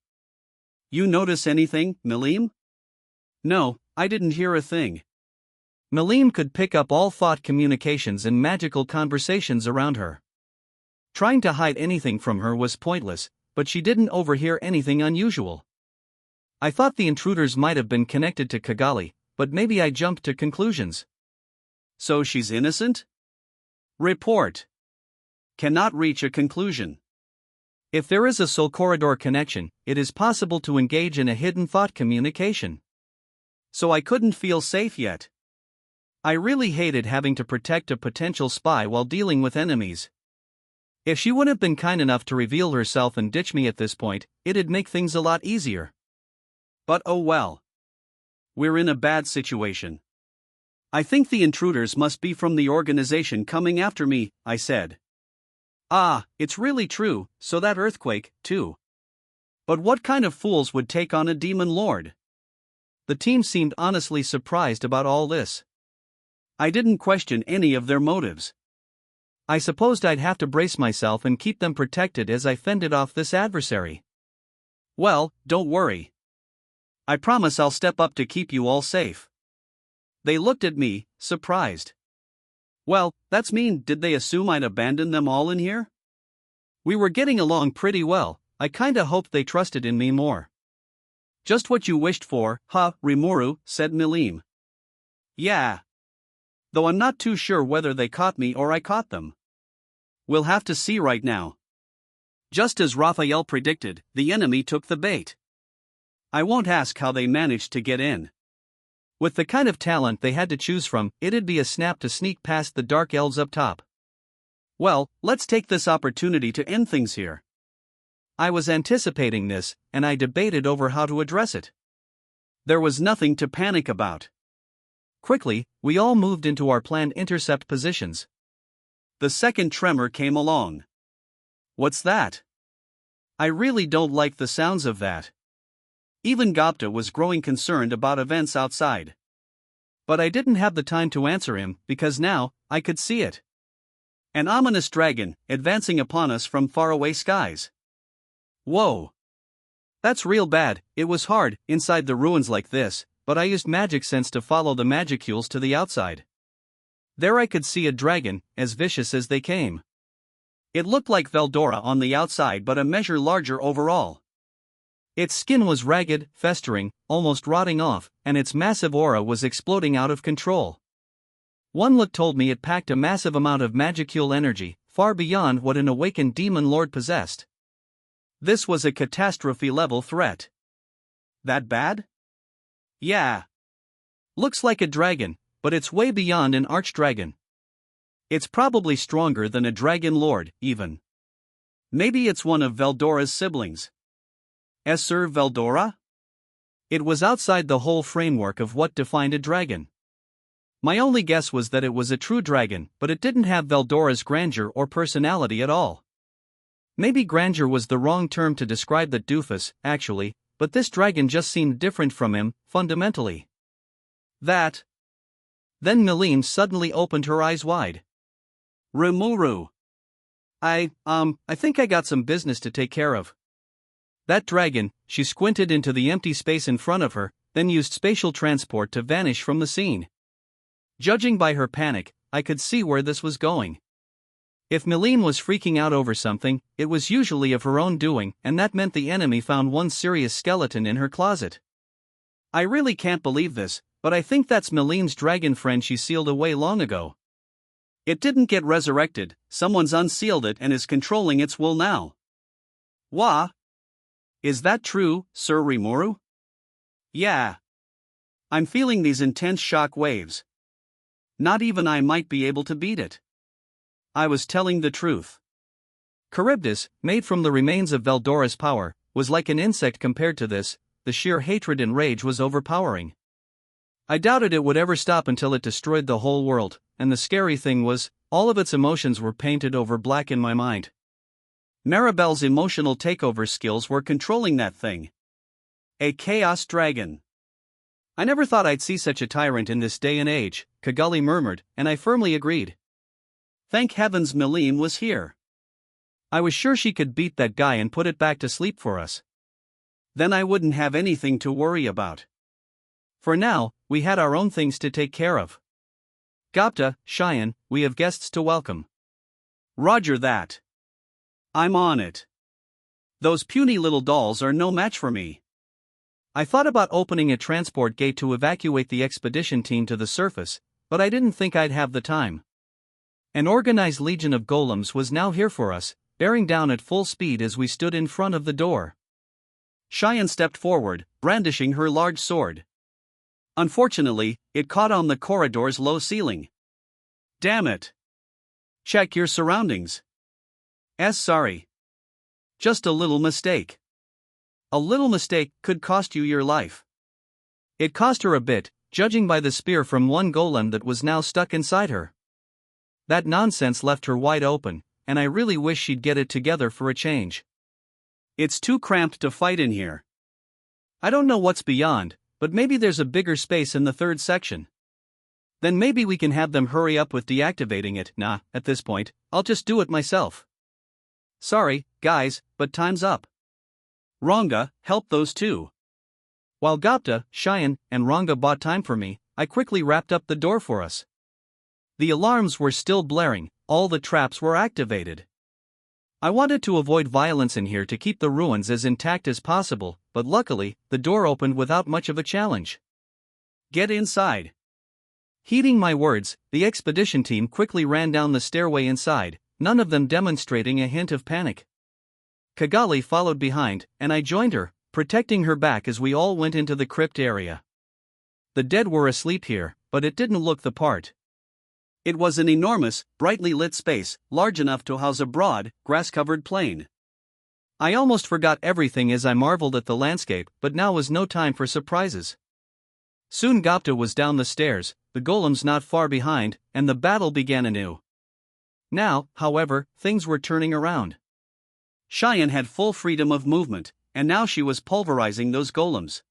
S1: You notice anything, Milim? No, I didn't hear a thing. Milim could pick up all thought communications and magical conversations around her. Trying to hide anything from her was pointless, but she didn't overhear anything unusual. I thought the intruders might have been connected to Kigali, but maybe I jumped to conclusions. So she's innocent? Report. Cannot reach a conclusion. If there is a soul corridor connection, it is possible to engage in a hidden thought communication. So I couldn't feel safe yet. I really hated having to protect a potential spy while dealing with enemies. If she would have been kind enough to reveal herself and ditch me at this point, it'd make things a lot easier. But oh well. We're in a bad situation. I think the intruders must be from the organization coming after me, I said. Ah, it's really true, so that earthquake, too. But what kind of fools would take on a demon lord? The team seemed honestly surprised about all this. I didn't question any of their motives. I supposed I'd have to brace myself and keep them protected as I fended off this adversary. Well, don't worry. I promise I'll step up to keep you all safe. They looked at me, surprised. Well, that's mean. Did they assume I'd abandon them all in here? We were getting along pretty well. I kinda hoped they trusted in me more. Just what you wished for, huh, Rimuru, said Milim. Yeah. Though I'm not too sure whether they caught me or I caught them. We'll have to see right now. Just as Raphael predicted, the enemy took the bait. I won't ask how they managed to get in. With the kind of talent they had to choose from, it'd be a snap to sneak past the dark elves up top. Well, let's take this opportunity to end things here. I was anticipating this, and I debated over how to address it. There was nothing to panic about. Quickly, we all moved into our planned intercept positions. The second tremor came along. What's that? I really don't like the sounds of that. Even Datta was growing concerned about events outside. But I didn't have the time to answer him, because now, I could see it. An ominous dragon, advancing upon us from faraway skies. Whoa. That's real bad. It was hard, inside the ruins like this, but I used magic sense to follow the magicules to the outside. There I could see a dragon, as vicious as they came. It looked like Veldora on the outside but a measure larger overall. Its skin was ragged, festering, almost rotting off, and its massive aura was exploding out of control. One look told me it packed a massive amount of magicule energy, far beyond what an awakened demon lord possessed. This was a catastrophe-level threat. That bad? Yeah. Looks like a dragon, but it's way beyond an archdragon. It's probably stronger than a dragon lord, even. Maybe it's one of Veldora's siblings. Sir Veldora? It was outside the whole framework of what defined a dragon. My only guess was that it was a true dragon, but it didn't have Veldora's grandeur or personality at all. Maybe grandeur was the wrong term to describe that doofus, actually, but this dragon just seemed different from him, fundamentally. That. Then Milim suddenly opened her eyes wide. Rimuru. I think I got some business to take care of. That dragon, she squinted into the empty space in front of her, then used spatial transport to vanish from the scene. Judging by her panic, I could see where this was going. If Milim was freaking out over something, it was usually of her own doing, and that meant the enemy found one serious skeleton in her closet. I really can't believe this, but I think that's Milim's dragon friend she sealed away long ago. It didn't get resurrected, someone's unsealed it and is controlling its will now. Wah? Is that true, Sir Rimuru? Yeah. I'm feeling these intense shock waves. Not even I might be able to beat it. I was telling the truth. Charybdis, made from the remains of Veldora's power, was like an insect compared to this. The sheer hatred and rage was overpowering. I doubted it would ever stop until it destroyed the whole world, and the scary thing was, all of its emotions were painted over black in my mind. Maribel's emotional takeover skills were controlling that thing. A chaos dragon. I never thought I'd see such a tyrant in this day and age, Kaguli murmured, and I firmly agreed. Thank heavens Milim was here. I was sure she could beat that guy and put it back to sleep for us. Then I wouldn't have anything to worry about. For now, we had our own things to take care of. Datta, Cheyenne, we have guests to welcome. Roger that. I'm on it. Those puny little dolls are no match for me. I thought about opening a transport gate to evacuate the expedition team to the surface, but I didn't think I'd have the time. An organized legion of golems was now here for us, bearing down at full speed as we stood in front of the door. Cheyenne stepped forward, brandishing her large sword. Unfortunately, it caught on the corridor's low ceiling. Damn it. Check your surroundings. Sorry. Just a little mistake. A little mistake could cost you your life. It cost her a bit, judging by the spear from one golem that was now stuck inside her. That nonsense left her wide open, and I really wish she'd get it together for a change. It's too cramped to fight in here. I don't know what's beyond, but maybe there's a bigger space in the third section. Then maybe we can have them hurry up with deactivating it. Nah, at this point, I'll just do it myself. Sorry, guys, but time's up. Ranga, help those two. While Gapta, Cheyenne, and Ranga bought time for me, I quickly wrapped up the door for us. The alarms were still blaring, all the traps were activated. I wanted to avoid violence in here to keep the ruins as intact as possible, but luckily, the door opened without much of a challenge. Get inside. Heeding my words, the expedition team quickly ran down the stairway inside, none of them demonstrating a hint of panic. Kigali followed behind, and I joined her, protecting her back as we all went into the crypt area. The dead were asleep here, but it didn't look the part. It was an enormous, brightly lit space, large enough to house a broad, grass-covered plain. I almost forgot everything as I marveled at the landscape, but now was no time for surprises. Soon Gapta was down the stairs, the golems not far behind, and the battle began anew. Now, however, things were turning around. Cheyenne had full freedom of movement, and now she was pulverizing those golems.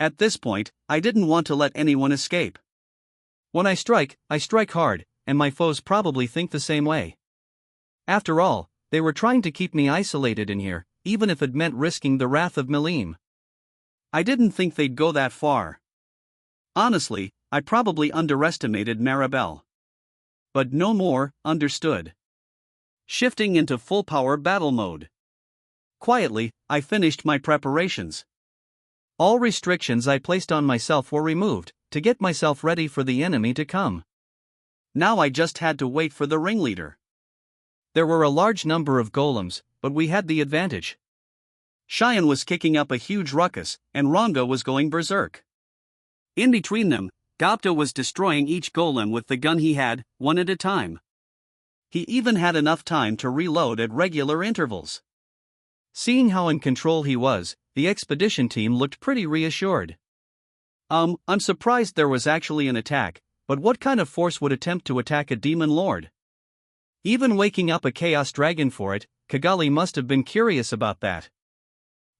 S1: At this point, I didn't want to let anyone escape. When I strike hard, and my foes probably think the same way. After all, they were trying to keep me isolated in here, even if it meant risking the wrath of Melim. I didn't think they'd go that far. Honestly, I probably underestimated Maribel. But no more, understood. Shifting into full power battle mode. Quietly, I finished my preparations. All restrictions I placed on myself were removed, to get myself ready for the enemy to come. Now I just had to wait for the ringleader. There were a large number of golems, but we had the advantage. Cheyenne was kicking up a huge ruckus, and Ranga was going berserk. In between them, Gapta was destroying each golem with the gun he had, one at a time. He even had enough time to reload at regular intervals. Seeing how in control he was, the expedition team looked pretty reassured. I'm surprised there was actually an attack, but what kind of force would attempt to attack a demon lord? Even waking up a chaos dragon for it, Kigali must have been curious about that.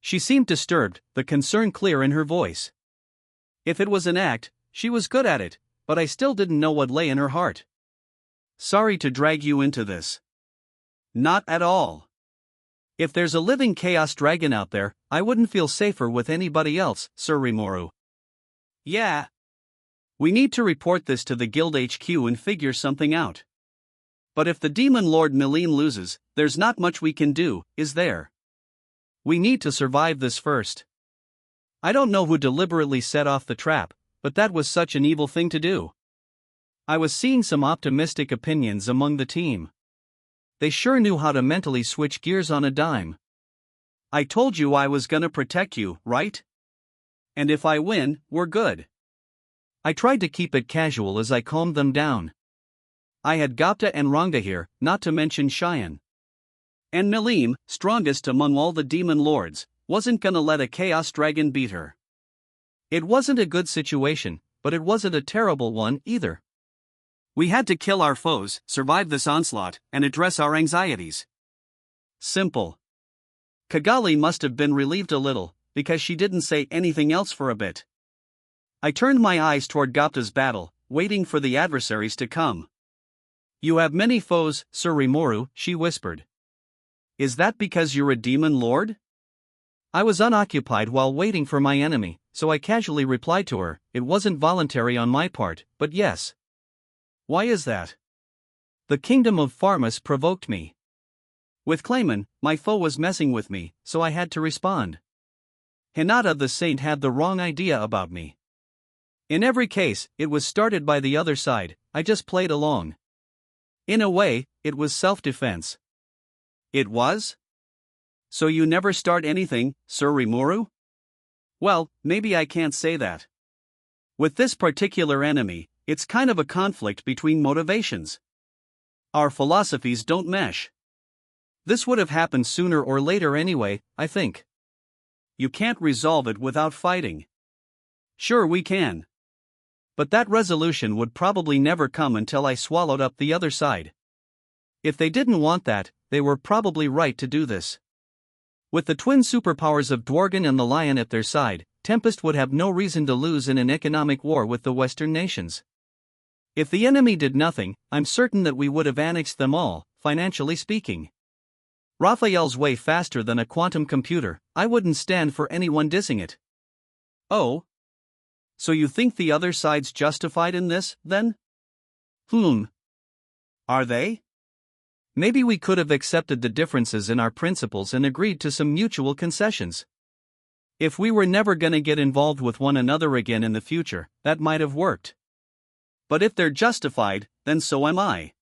S1: She seemed disturbed, the concern clear in her voice. If it was an act, she was good at it, but I still didn't know what lay in her heart. Sorry to drag you into this. Not at all. If there's a living chaos dragon out there, I wouldn't feel safer with anybody else, Sir Rimuru. Yeah. We need to report this to the guild HQ and figure something out. But if the demon lord Melim loses, there's not much we can do, is there? We need to survive this first. I don't know who deliberately set off the trap, but that was such an evil thing to do. I was seeing some optimistic opinions among the team. They sure knew how to mentally switch gears on a dime. I told you I was gonna protect you, right? And if I win, we're good. I tried to keep it casual as I calmed them down. I had Gapta and Ranga here, not to mention Cheyenne. And Melim, strongest among all the demon lords, wasn't gonna let a chaos dragon beat her. It wasn't a good situation, but it wasn't a terrible one either. We had to kill our foes, survive this onslaught, and address our anxieties. Simple. Kigali must have been relieved a little, because she didn't say anything else for a bit. I turned my eyes toward Gapta's battle, waiting for the adversaries to come. You have many foes, Sir Rimuru, she whispered. Is that because you're a demon lord? I was unoccupied while waiting for my enemy, so I casually replied to her. It wasn't voluntary on my part, but yes. Why is that? The kingdom of Pharmus provoked me. With Clayman, my foe was messing with me, so I had to respond. Hinata the Saint had the wrong idea about me. In every case, it was started by the other side, I just played along. In a way, it was self-defense. It was? So you never start anything, Sir Rimuru? Well, maybe I can't say that. With this particular enemy, it's kind of a conflict between motivations. Our philosophies don't mesh. This would have happened sooner or later anyway, I think. You can't resolve it without fighting. Sure we can. But that resolution would probably never come until I swallowed up the other side. If they didn't want that, they were probably right to do this. With the twin superpowers of Dworgen and the Lion at their side, Tempest would have no reason to lose in an economic war with the Western nations. If the enemy did nothing, I'm certain that we would have annexed them all, financially speaking. Raphael's way faster than a quantum computer, I wouldn't stand for anyone dissing it. Oh? So you think the other side's justified in this, then? Are they? Maybe we could have accepted the differences in our principles and agreed to some mutual concessions. If we were never gonna get involved with one another again in the future, that might have worked. But if they're justified, then so am I.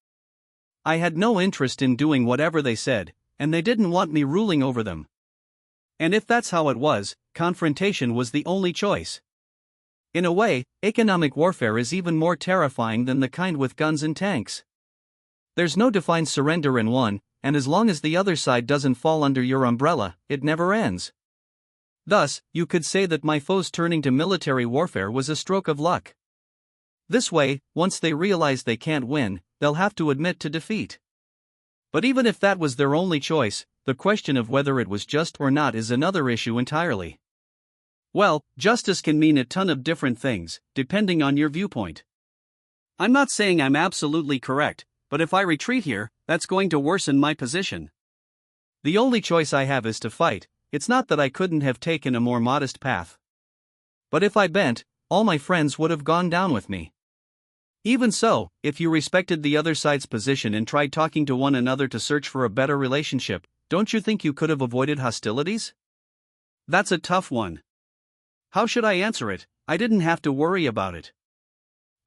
S1: I had no interest in doing whatever they said, and they didn't want me ruling over them. And if that's how it was, confrontation was the only choice. In a way, economic warfare is even more terrifying than the kind with guns and tanks. There's no defined surrender in one, and as long as the other side doesn't fall under your umbrella, it never ends. Thus, you could say that my foes turning to military warfare was a stroke of luck. This way, once they realize they can't win, they'll have to admit to defeat. But even if that was their only choice, the question of whether it was just or not is another issue entirely. Well, justice can mean a ton of different things, depending on your viewpoint. I'm not saying I'm absolutely correct, but if I retreat here, that's going to worsen my position. The only choice I have is to fight. It's not that I couldn't have taken a more modest path. But if I bent, all my friends would have gone down with me. Even so, if you respected the other side's position and tried talking to one another to search for a better relationship, don't you think you could have avoided hostilities? That's a tough one. How should I answer it? I didn't have to worry about it.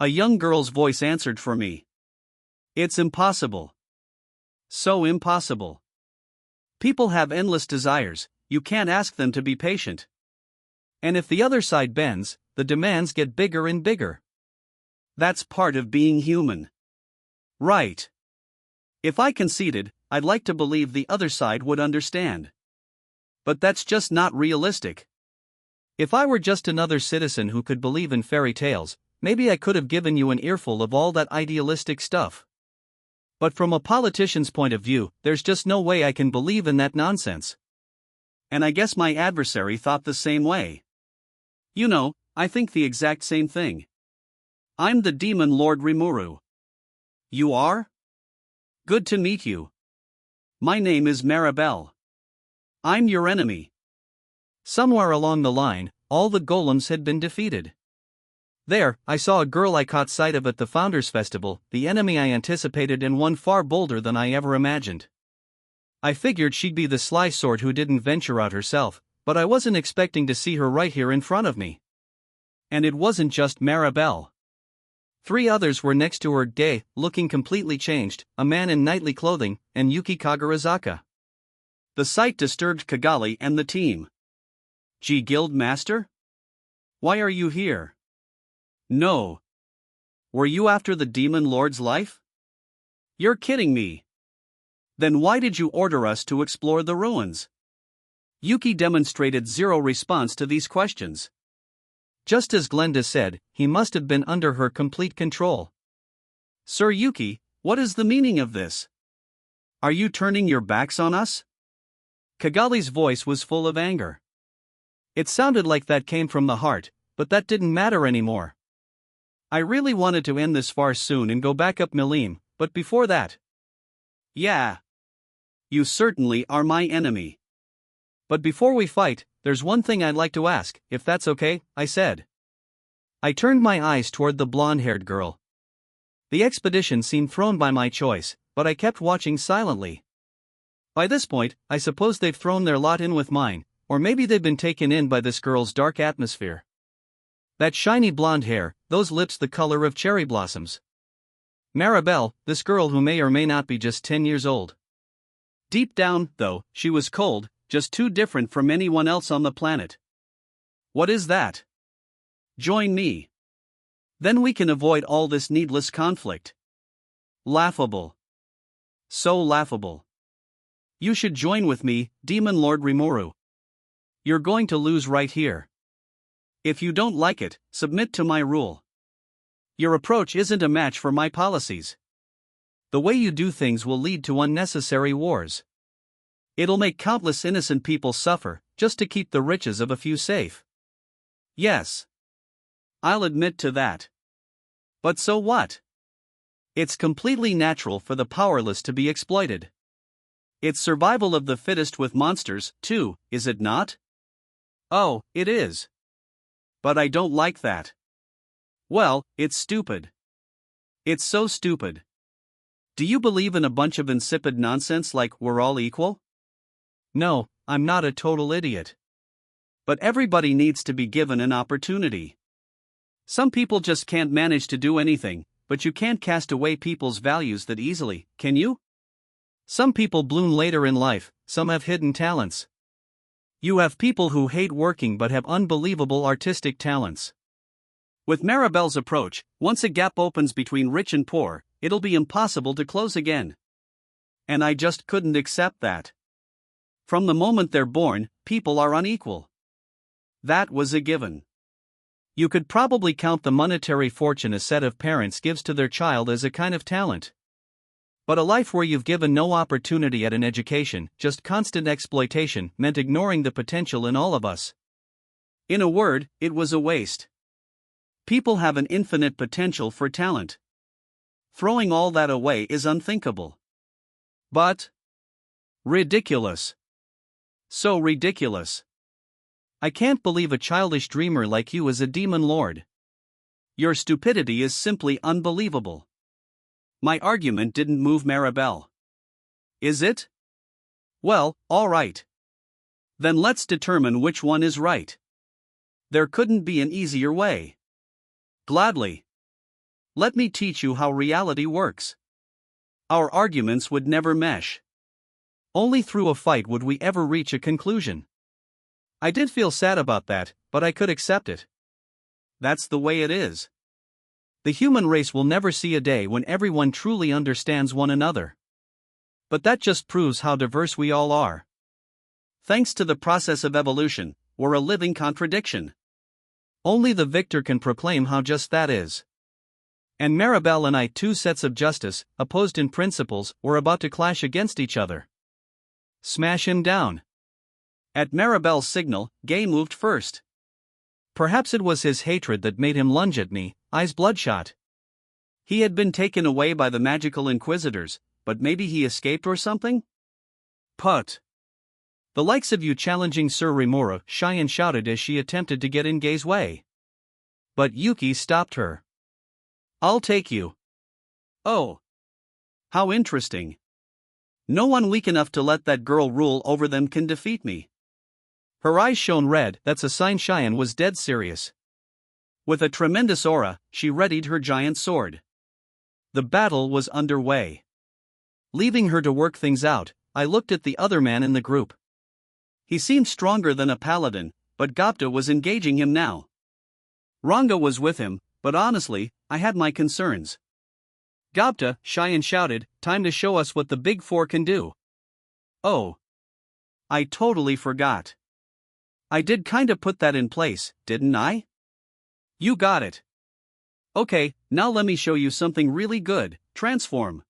S1: A young girl's voice answered for me. It's impossible. So impossible. People have endless desires, you can't ask them to be patient. And if the other side bends, the demands get bigger and bigger. That's part of being human. Right. If I conceded, I'd like to believe the other side would understand. But that's just not realistic. If I were just another citizen who could believe in fairy tales, maybe I could have given you an earful of all that idealistic stuff. But from a politician's point of view, there's just no way I can believe in that nonsense. And I guess my adversary thought the same way. You know, I think the exact same thing. I'm the demon lord Rimuru. You are? Good to meet you. My name is Maribel. I'm your enemy. Somewhere along the line, all the golems had been defeated. There, I saw a girl I caught sight of at the Founders Festival, the enemy I anticipated and one far bolder than I ever imagined. I figured she'd be the sly sort who didn't venture out herself, but I wasn't expecting to see her right here in front of me. And it wasn't just Maribel. 3 others were next to her, gay, looking completely changed, a man in knightly clothing, and Yuki Kagarazaka. The sight disturbed Kigali and the team. G Guild Master? Why are you here? No. Were you after the Demon Lord's life? You're kidding me. Then why did you order us to explore the ruins? Yuki demonstrated zero response to these questions. Just as Glenda said, he must have been under her complete control. Sir Yuki, what is the meaning of this? Are you turning your backs on us? Kigali's voice was full of anger. It sounded like that came from the heart, but that didn't matter anymore. I really wanted to end this farce soon and go back up Milim, but before that. Yeah. You certainly are my enemy. But before we fight, there's one thing I'd like to ask, if that's okay, I said. I turned my eyes toward the blonde-haired girl. The expedition seemed thrown by my choice, but I kept watching silently. By this point, I suppose they've thrown their lot in with mine, or maybe they've been taken in by this girl's dark atmosphere. That shiny blonde hair, those lips the color of cherry blossoms. Maribel, this girl who may or may not be just 10 years old. Deep down, though, she was cold, just too different from anyone else on the planet. What is that? Join me. Then we can avoid all this needless conflict. Laughable. So laughable. You should join with me, Demon Lord Rimuru. You're going to lose right here. If you don't like it, submit to my rule. Your approach isn't a match for my policies. The way you do things will lead to unnecessary wars. It'll make countless innocent people suffer, just to keep the riches of a few safe. Yes. I'll admit to that. But so what? It's completely natural for the powerless to be exploited. It's survival of the fittest with monsters, too, is it not? Oh, it is. But I don't like that. Well, it's stupid. It's so stupid. Do you believe in a bunch of insipid nonsense like we're all equal? No, I'm not a total idiot. But everybody needs to be given an opportunity. Some people just can't manage to do anything, but you can't cast away people's values that easily, can you? Some people bloom later in life, some have hidden talents. You have people who hate working but have unbelievable artistic talents. With Maribel's approach, once a gap opens between rich and poor, it'll be impossible to close again. And I just couldn't accept that. From the moment they're born, people are unequal. That was a given. You could probably count the monetary fortune a set of parents gives to their child as a kind of talent. But a life where you've given no opportunity at an education, just constant exploitation, meant ignoring the potential in all of us. In a word, it was a waste. People have an infinite potential for talent. Throwing all that away is unthinkable. But ridiculous. So ridiculous. I can't believe a childish dreamer like you is a demon lord. Your stupidity is simply unbelievable. My argument didn't move Maribel. Is it? Well, all right. Then let's determine which one is right. There couldn't be an easier way. Gladly. Let me teach you how reality works. Our arguments would never mesh. Only through a fight would we ever reach a conclusion. I did feel sad about that, but I could accept it. That's the way it is. The human race will never see a day when everyone truly understands one another. But that just proves how diverse we all are. Thanks to the process of evolution, we're a living contradiction. Only the victor can proclaim how just that is. And Maribel and I, two sets of justice, opposed in principles, were about to clash against each other. Smash him down. At Maribel's signal, Gay moved first. Perhaps it was his hatred that made him lunge at me, eyes bloodshot. He had been taken away by the magical inquisitors, but maybe he escaped or something? Put. The likes of you challenging Sir Rimuru, Cheyenne shouted as she attempted to get in Gay's way. But Yuki stopped her. I'll take you. Oh. How interesting. No one weak enough to let that girl rule over them can defeat me. Her eyes shone red, that's a sign Cheyenne was dead serious. With a tremendous aura, she readied her giant sword. The battle was underway. Leaving her to work things out, I looked at the other man in the group. He seemed stronger than a paladin, but Datta was engaging him now. Ranga was with him, but honestly, I had my concerns. Datta, Cheyenne shouted, time to show us what the Big Four can do. Oh. I totally forgot. I did kinda put that in place, didn't I? You got it. Okay, now let me show you something really good, transform.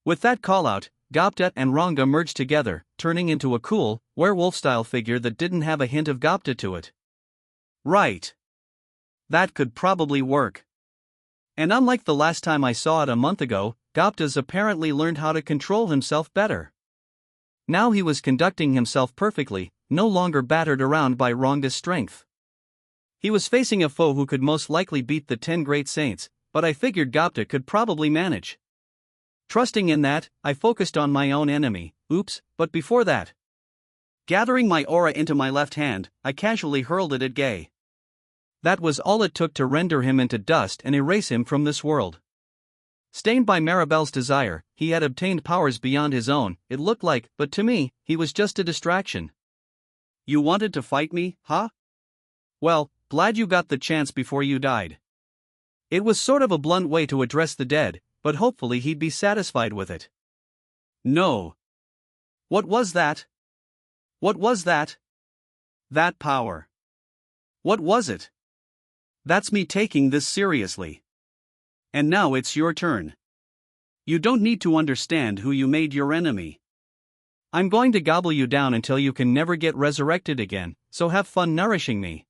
S1: With that call-out, Datta and Ranga merged together, turning into a cool, werewolf-style figure that didn't have a hint of Datta to it. Right. That could probably work. And unlike the last time I saw it a month ago, Datta's apparently learned how to control himself better. Now he was conducting himself perfectly, no longer battered around by Ranga's strength. He was facing a foe who could most likely beat the 10 great saints, but I figured Datta could probably manage. Trusting in that, I focused on my own enemy, but before that. Gathering my aura into my left hand, I casually hurled it at Gay. That was all it took to render him into dust and erase him from this world. Stained by Maribel's desire, he had obtained powers beyond his own, it looked like, but to me, he was just a distraction. You wanted to fight me, huh? Well, glad you got the chance before you died. It was sort of a blunt way to address the dead, but hopefully he'd be satisfied with it. No. What was that? What was that? That power. What was it? That's me taking this seriously. And now it's your turn. You don't need to understand who you made your enemy. I'm going to gobble you down until you can never get resurrected again, so have fun nourishing me.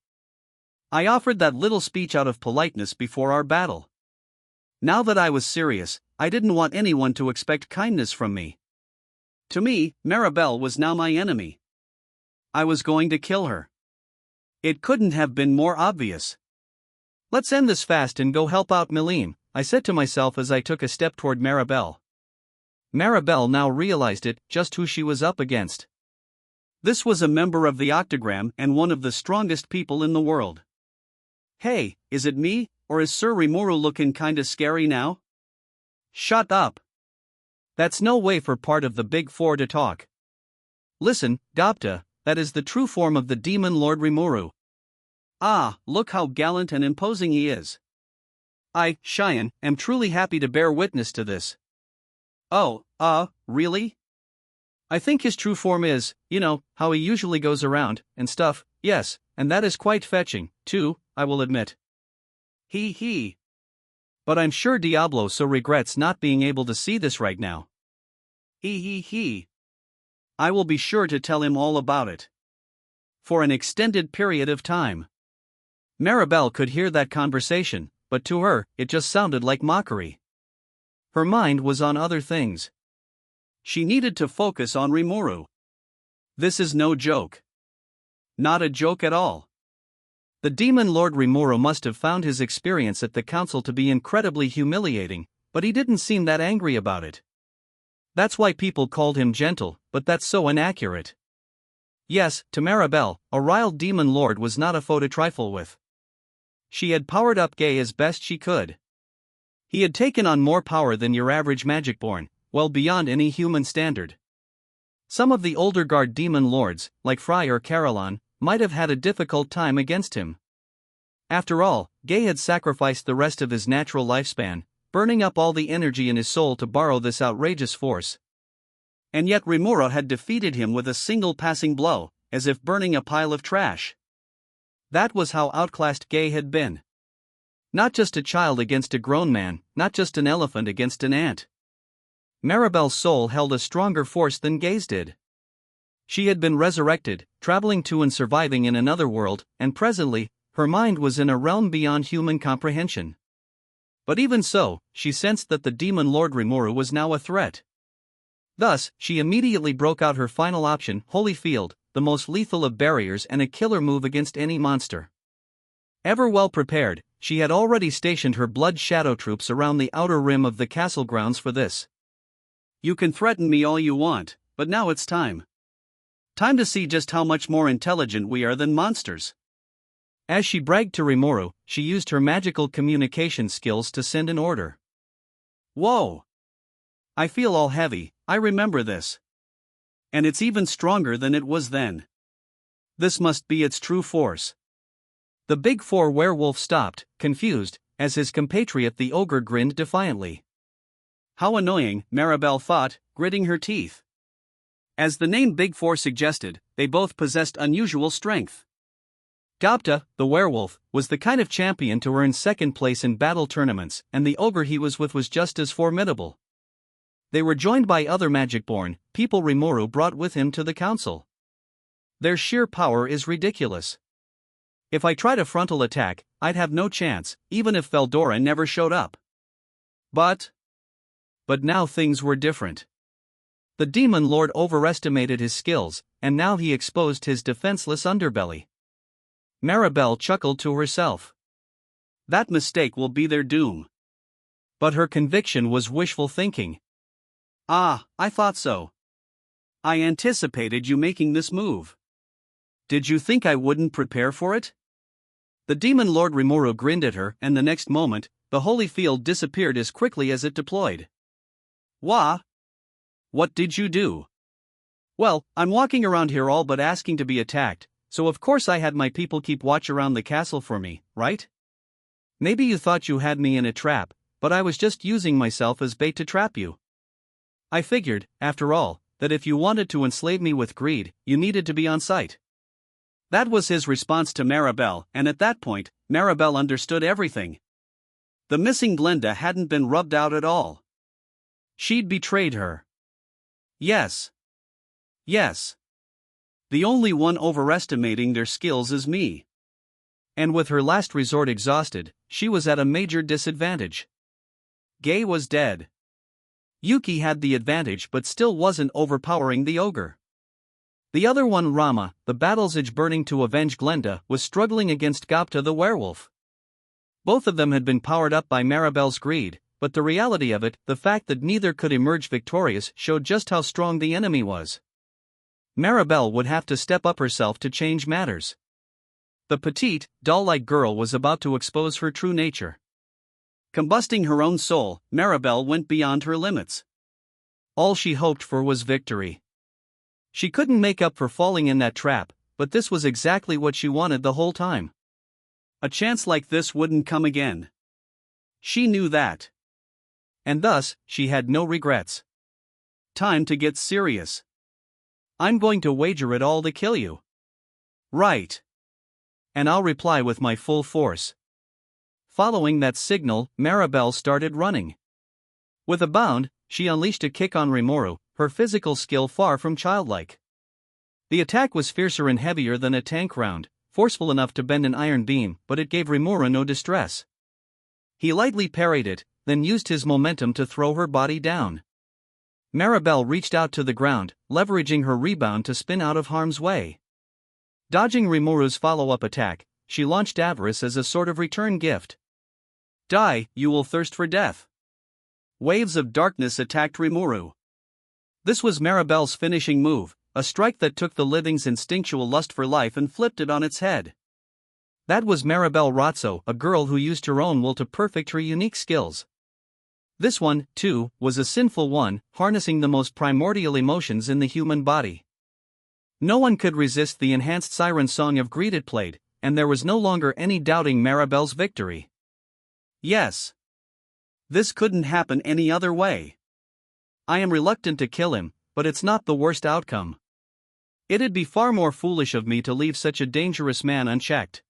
S1: I offered that little speech out of politeness before our battle. Now that I was serious, I didn't want anyone to expect kindness from me. To me, Maribel was now my enemy. I was going to kill her. It couldn't have been more obvious. Let's end this fast and go help out Milim, I said to myself as I took a step toward Maribel. Maribel now realized just who she was up against. This was a member of the Octagram and one of the strongest people in the world. Hey, is it me, or is Sir Rimuru looking kinda scary now? Shut up. That's no way for part of the Big Four to talk. Listen, Datta, that is the true form of the demon Lord Rimuru. Ah, look how gallant and imposing he is. I, Cheyenne, am truly happy to bear witness to this. Oh, really? I think his true form is, how he usually goes around, and stuff, yes, and that is quite fetching, too, I will admit. He. But I'm sure Diablo so regrets not being able to see this right now. He. I will be sure to tell him all about it. For an extended period of time. Maribel could hear that conversation, but to her, it just sounded like mockery. Her mind was on other things. She needed to focus on Rimuru. This is no joke. Not a joke at all. The demon Lord Rimuru must have found his experience at the council to be incredibly humiliating, but he didn't seem that angry about it. That's why people called him gentle, but that's so inaccurate. Yes, to Maribel, a riled demon lord was not a foe to trifle with. She had powered up Gay as best she could. He had taken on more power than your average magicborn, well beyond any human standard. Some of the older guard demon lords, like Fry or Caroline, might have had a difficult time against him. After all, Gay had sacrificed the rest of his natural lifespan, burning up all the energy in his soul to borrow this outrageous force. And yet Rimuru had defeated him with a single passing blow, as if burning a pile of trash. That was how outclassed Gay had been. Not just a child against a grown man, not just an elephant against an ant. Maribel's soul held a stronger force than Gay's did. She had been resurrected, traveling to and surviving in another world, and presently, her mind was in a realm beyond human comprehension. But even so, she sensed that the demon Lord Rimuru was now a threat. Thus, she immediately broke out her final option, Holy Field, the most lethal of barriers and a killer move against any monster. Ever well prepared, she had already stationed her blood shadow troops around the outer rim of the castle grounds for this. You can threaten me all you want, but now it's time. Time to see just how much more intelligent we are than monsters. As she bragged to Rimuru, she used her magical communication skills to send an order. Whoa! I feel all heavy, I remember this. And it's even stronger than it was then. This must be its true force. The Big Four werewolf stopped, confused, as his compatriot the ogre grinned defiantly. How annoying, Maribel thought, gritting her teeth. As the name Big Four suggested, they both possessed unusual strength. Datta, the werewolf, was the kind of champion to earn second place in battle tournaments, and the ogre he was with was just as formidable. They were joined by other magicborn, people Rimuru brought with him to the council. Their sheer power is ridiculous. If I tried a frontal attack, I'd have no chance, even if Veldora never showed up. But now things were different. The demon lord overestimated his skills, and now he exposed his defenseless underbelly. Maribel chuckled to herself. That mistake will be their doom. But her conviction was wishful thinking. Ah, I thought so. I anticipated you making this move. Did you think I wouldn't prepare for it? The demon Lord Rimuru grinned at her, and the next moment, the holy field disappeared as quickly as it deployed. Wah! What did you do? Well, I'm walking around here all but asking to be attacked, so of course I had my people keep watch around the castle for me, right? Maybe you thought you had me in a trap, but I was just using myself as bait to trap you. I figured, after all, that if you wanted to enslave me with greed, you needed to be on site. That was his response to Maribel, and at that point, Maribel understood everything. The missing Glenda hadn't been rubbed out at all. She'd betrayed her. Yes. The only one overestimating their skills is me. And with her last resort exhausted, she was at a major disadvantage. Gay was dead. Yuki had the advantage but still wasn't overpowering the ogre. The other one, Rama, the battle's edge burning to avenge Glenda, was struggling against Gapta the werewolf. Both of them had been powered up by Maribel's greed, but the reality of it, the fact that neither could emerge victorious, showed just how strong the enemy was. Maribel would have to step up herself to change matters. The petite, doll-like girl was about to expose her true nature. Combusting her own soul, Maribel went beyond her limits. All she hoped for was victory. She couldn't make up for falling in that trap, but this was exactly what she wanted the whole time. A chance like this wouldn't come again. She knew that. And thus, she had no regrets. Time to get serious. I'm going to wager it all to kill you. Right. And I'll reply with my full force. Following that signal, Maribel started running. With a bound, she unleashed a kick on Rimuru, her physical skill far from childlike. The attack was fiercer and heavier than a tank round, forceful enough to bend an iron beam, but it gave Rimuru no distress. He lightly parried it, then used his momentum to throw her body down. Maribel reached out to the ground, leveraging her rebound to spin out of harm's way. Dodging Rimuru's follow-up attack, she launched Avarice as a sort of return gift. Die, you will thirst for death. Waves of darkness attacked Rimuru. This was Maribel's finishing move, a strike that took the living's instinctual lust for life and flipped it on its head. That was Maribel Razzo, a girl who used her own will to perfect her unique skills. This one, too, was a sinful one, harnessing the most primordial emotions in the human body. No one could resist the enhanced siren song of greed it played, and there was no longer any doubting Maribel's victory. Yes. This couldn't happen any other way. I am reluctant to kill him, but it's not the worst outcome. It'd be far more foolish of me to leave such a dangerous man unchecked.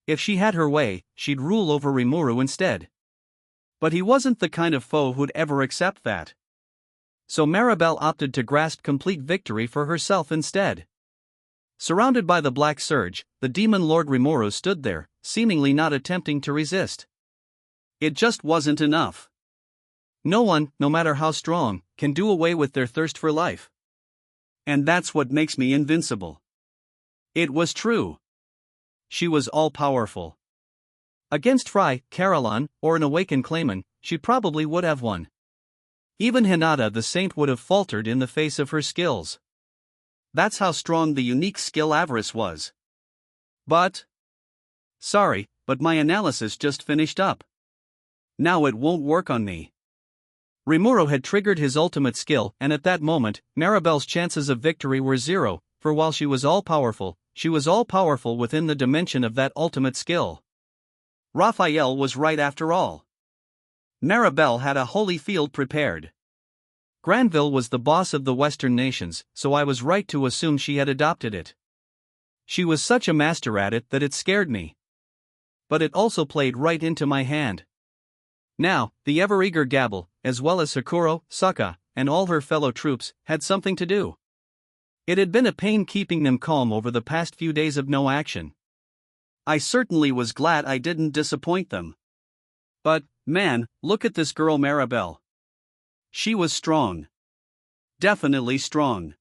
S1: If she had her way, she'd rule over Rimuru instead. But he wasn't the kind of foe who'd ever accept that. So Maribel opted to grasp complete victory for herself instead. Surrounded by the Black Surge, the Demon Lord Rimuru stood there, seemingly not attempting to resist. It just wasn't enough. No one, no matter how strong, can do away with their thirst for life. And that's what makes me invincible. It was true. She was all-powerful. Against Frey, Caroline, or an awakened Clayman, she probably would have won. Even Hinata the Saint would have faltered in the face of her skills. That's how strong the unique skill Avarice was. But... Sorry, but my analysis just finished up. Now it won't work on me. Rimuru had triggered his ultimate skill, and at that moment, Maribel's chances of victory were zero, for while she was all-powerful within the dimension of that ultimate skill. Raphael was right after all. Maribel had a holy field prepared. Granville was the boss of the Western nations, so I was right to assume she had adopted it. She was such a master at it that it scared me. But it also played right into my hand. Now, the ever-eager Gabble, as well as Sakuro, Sokka, and all her fellow troops, had something to do. It had been a pain keeping them calm over the past few days of no action. I certainly was glad I didn't disappoint them. But, man, look at this girl Maribel. She was strong. Definitely strong.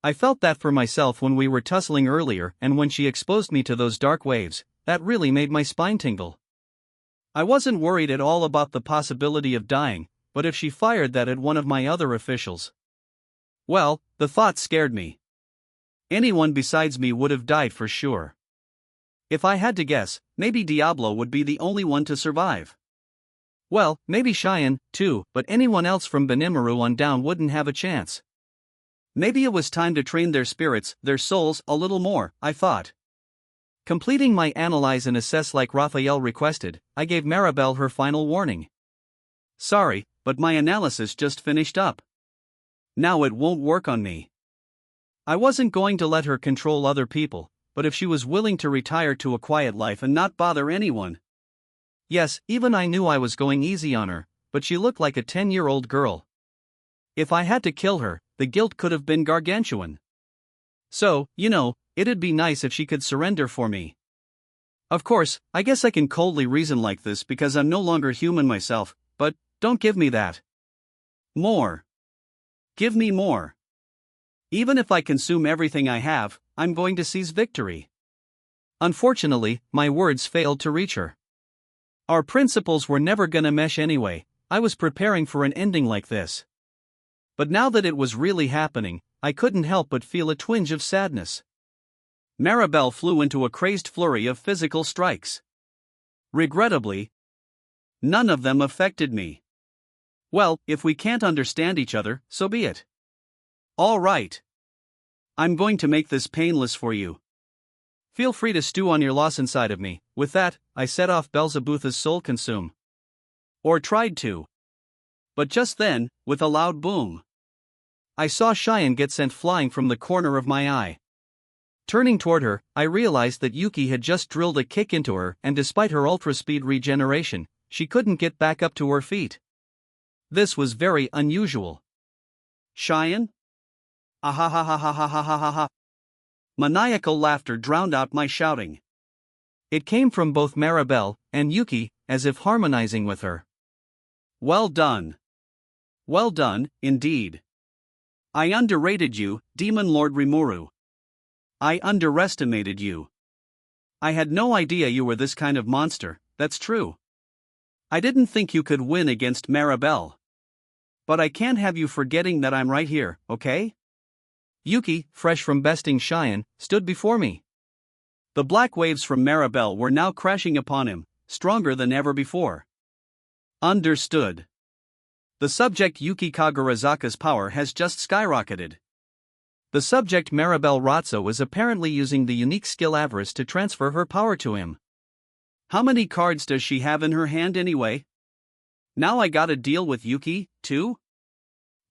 S1: I felt that for myself when we were tussling earlier, and when she exposed me to those dark waves, that really made my spine tingle. I wasn't worried at all about the possibility of dying, but if she fired that at one of my other officials... Well, the thought scared me. Anyone besides me would have died for sure. If I had to guess, maybe Diablo would be the only one to survive. Well, maybe Cheyenne, too, but anyone else from Benimaru on down wouldn't have a chance. Maybe it was time to train their spirits, their souls, a little more, I thought. Completing my analyze and assess like Raphael requested, I gave Maribel her final warning. Sorry, but my analysis just finished up. Now it won't work on me. I wasn't going to let her control other people, but if she was willing to retire to a quiet life and not bother anyone. Yes, even I knew I was going easy on her, but she looked like a 10-year-old girl. If I had to kill her, the guilt could have been gargantuan. So, it'd be nice if she could surrender for me. Of course, I guess I can coldly reason like this because I'm no longer human myself, but, Don't give me that. More. Give me more. Even if I consume everything I have, I'm going to seize victory. Unfortunately, my words failed to reach her. Our principles were never gonna mesh anyway. I was preparing for an ending like this. But now that it was really happening, I couldn't help but feel a twinge of sadness. Maribel flew into a crazed flurry of physical strikes. Regrettably, none of them affected me. Well, if we can't understand each other, so be it. All right. I'm going to make this painless for you. Feel free to stew on your loss inside of me. With that, I set off Belzebuth's soul consume. Or tried to. But just then, with a loud boom, I saw Cheyenne get sent flying from the corner of my eye. Turning toward her, I realized that Yuki had just drilled a kick into her, and despite her ultra-speed regeneration, she couldn't get back up to her feet. This was very unusual. Cheyenne? Ahahahahahahaha. Maniacal laughter drowned out my shouting. It came from both Maribel and Yuki, as if harmonizing with her. Well done. Well done, indeed. I underrated you, Demon Lord Rimuru. I underestimated you. I had no idea you were this kind of monster, that's true. I didn't think you could win against Maribel. But I can't have you forgetting that I'm right here, okay? Yuki, fresh from besting Cheyenne, stood before me. The black waves from Maribel were now crashing upon him, stronger than ever before. Understood. The subject Yuki Kagarazaka's power has just skyrocketed. The subject Maribel Ratso is apparently using the unique skill Avarice to transfer her power to him. How many cards does she have in her hand anyway? Now I gotta deal with Yuki, too?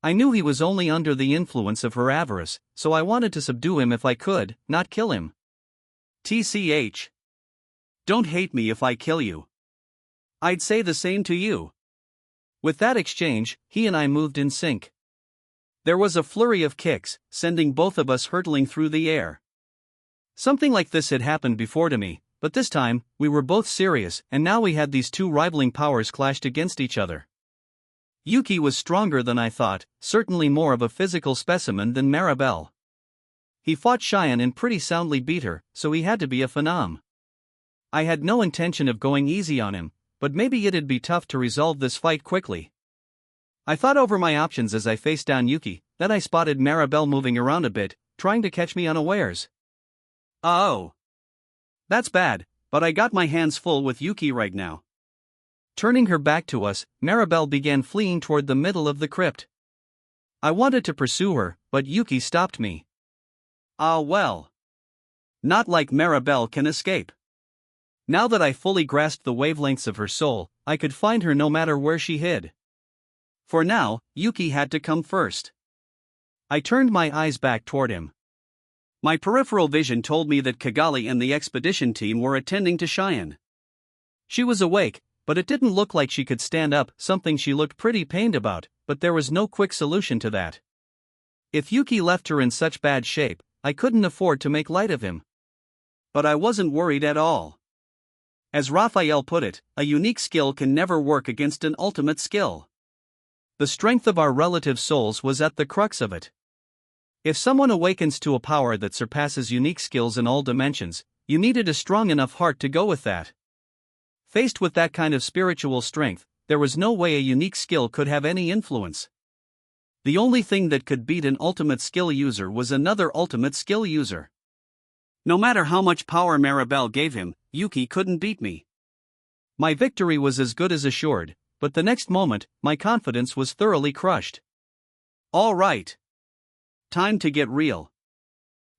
S1: I knew he was only under the influence of her avarice, so I wanted to subdue him if I could, not kill him. TCH. Don't hate me if I kill you. I'd say the same to you. With that exchange, he and I moved in sync. There was a flurry of kicks, sending both of us hurtling through the air. Something like this had happened before to me, but this time, we were both serious, and now we had these two rivaling powers clashed against each other. Yuki was stronger than I thought, certainly more of a physical specimen than Maribel. He fought Cheyenne and pretty soundly beat her, so he had to be a phenom. I had no intention of going easy on him, but maybe it'd be tough to resolve this fight quickly. I thought over my options as I faced down Yuki, then I spotted Maribel moving around a bit, trying to catch me unawares. Oh. That's bad, but I got my hands full with Yuki right now. Turning her back to us, Maribel began fleeing toward the middle of the crypt. I wanted to pursue her, but Yuki stopped me. Ah well. Not like Maribel can escape. Now that I fully grasped the wavelengths of her soul, I could find her no matter where she hid. For now, Yuki had to come first. I turned my eyes back toward him. My peripheral vision told me that Kigali and the expedition team were attending to Cheyenne. She was awake, but it didn't look like she could stand up, something she looked pretty pained about, but there was no quick solution to that. If Yuki left her in such bad shape, I couldn't afford to make light of him. But I wasn't worried at all. As Raphael put it, a unique skill can never work against an ultimate skill. The strength of our relative souls was at the crux of it. If someone awakens to a power that surpasses unique skills in all dimensions, you needed a strong enough heart to go with that. Faced with that kind of spiritual strength, there was no way a unique skill could have any influence. The only thing that could beat an ultimate skill user was another ultimate skill user. No matter how much power Maribel gave him, Yuki couldn't beat me. My victory was as good as assured, but the next moment, my confidence was thoroughly crushed. All right. Time to get real.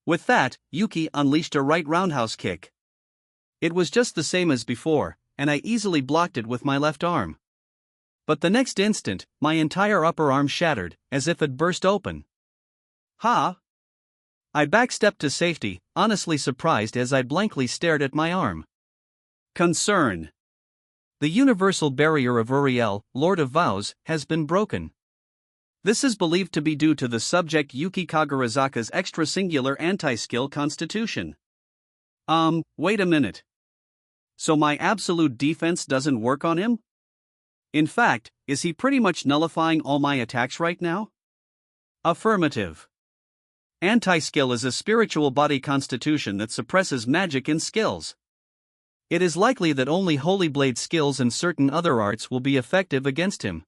S1: With that, Yuki unleashed a right roundhouse kick. It was just the same as before, and I easily blocked it with my left arm. But the next instant, my entire upper arm shattered, as if it burst open. Ha! I backstepped to safety, honestly surprised as I blankly stared at my arm. Concern. The universal barrier of Uriel, Lord of Vows, has been broken. This is believed to be due to the subject Yuki Kagarazaka's extra-singular anti-skill constitution. Wait a minute. So my absolute defense doesn't work on him? In fact,
S2: is he pretty much nullifying all my attacks right now? Affirmative. Anti-skill is a spiritual body constitution that suppresses magic and skills. It is likely that only Holy Blade skills and certain other arts will be effective against him.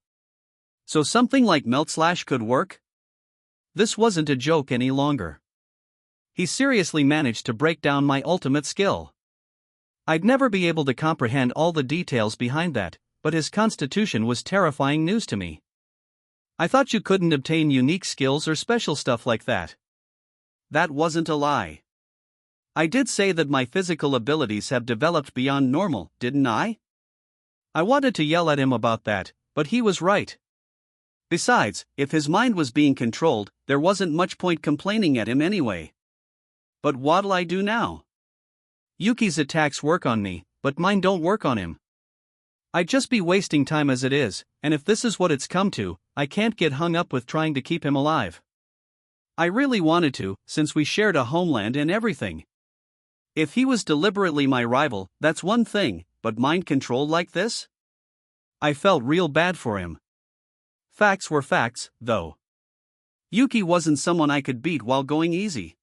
S2: So something like Melt Slash could work? This wasn't a joke any longer. He seriously managed to break down my ultimate skill. I'd never be able to comprehend all the details behind that, but his constitution was terrifying news to me. I thought you couldn't obtain unique skills or special stuff like that. That wasn't a lie. I did say that my physical abilities have developed beyond normal, didn't I? I wanted to yell at him about that, but he was right. Besides, if his mind was being controlled, there wasn't much point complaining at him anyway. But what'll I do now? Yuki's attacks work on me, but mine don't work on him. I'd just be wasting time as it is, and if this is what it's come to, I can't get hung up with trying to keep him alive. I really wanted to, since we shared a homeland and everything. If he was deliberately my rival, that's one thing, but mind control like this? I felt real bad for him. Facts were facts, though. Yuki wasn't someone I could beat while going easy.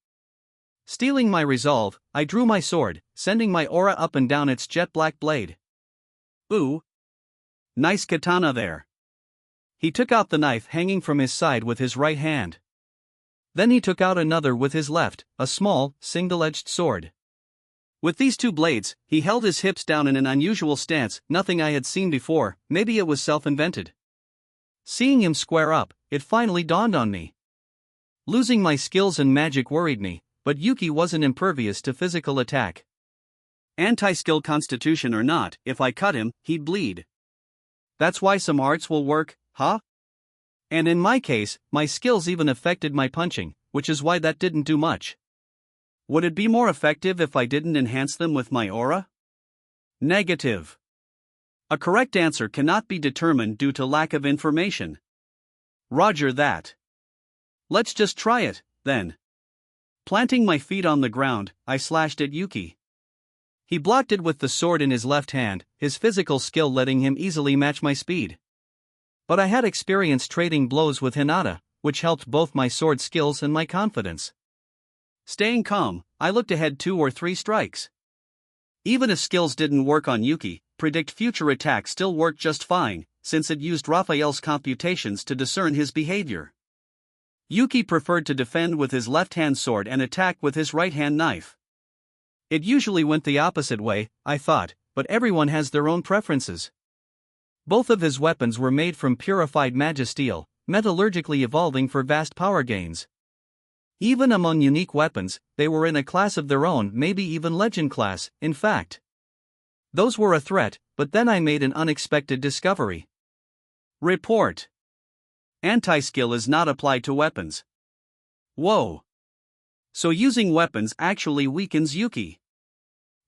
S2: Stealing my resolve, I drew my sword, sending my aura up and down its jet black blade. Ooh. Nice katana there. He took out the knife hanging from his side with his right hand. Then he took out another with his left, a small, single-edged sword. With these two blades, he held his hips down in an unusual stance, nothing I had seen before, maybe it was self-invented. Seeing him square up, it finally dawned on me. Losing my skills and magic worried me, but Yuki wasn't impervious to physical attack. Anti-skill constitution or not, if I cut him, he'd bleed. That's why some arts will work, huh? And in my case, my skills even affected my punching, which is why that didn't do much. Would it be more effective if I didn't enhance them with my aura? Negative. A correct answer cannot be determined due to lack of information. Roger that. Let's just try it, then. Planting my feet on the ground, I slashed at Yuki. He blocked it with the sword in his left hand, his physical skill letting him easily match my speed. But I had experience trading blows with Hinata, which helped both my sword skills and my confidence. Staying calm, I looked ahead 2 or 3 strikes. Even if skills didn't work on Yuki, predict future attacks still worked just fine, since it used Raphael's computations to discern his behavior. Yuki preferred to defend with his left-hand sword and attack with his right-hand knife. It usually went the opposite way, I thought, but everyone has their own preferences. Both of his weapons were made from purified magisteel, metallurgically evolving for vast power gains. Even among unique weapons, they were in a class of their own, maybe even legend class, in fact. Those were a threat, but then I made an unexpected discovery. Report. Anti-skill is not applied to weapons. Whoa. So using weapons actually weakens Yuki.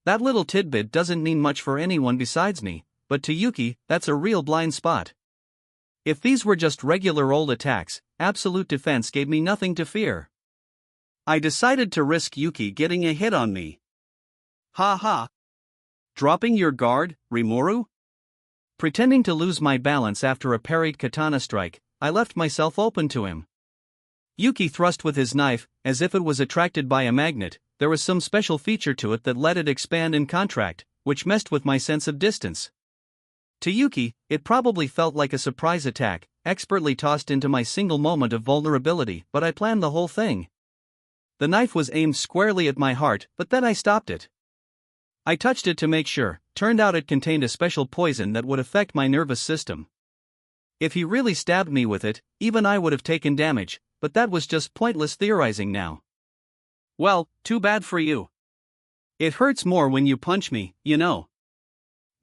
S2: That little tidbit doesn't mean much for anyone besides me, but to Yuki, that's a real blind spot. If these were just regular old attacks, absolute defense gave me nothing to fear. I decided to risk Yuki getting a hit on me. Ha ha. Dropping your guard, Rimuru? Pretending to lose my balance after a parried katana strike, I left myself open to him. Yuki thrust with his knife, as if it was attracted by a magnet. There was some special feature to it that let it expand and contract, which messed with my sense of distance. To Yuki, it probably felt like a surprise attack, expertly tossed into my single moment of vulnerability, but I planned the whole thing. The knife was aimed squarely at my heart, but then I stopped it. I touched it to make sure. Turned out it contained a special poison that would affect my nervous system. If he really stabbed me with it, even I would have taken damage, but that was just pointless theorizing now. Well, too bad for you. It hurts more when you punch me, you know.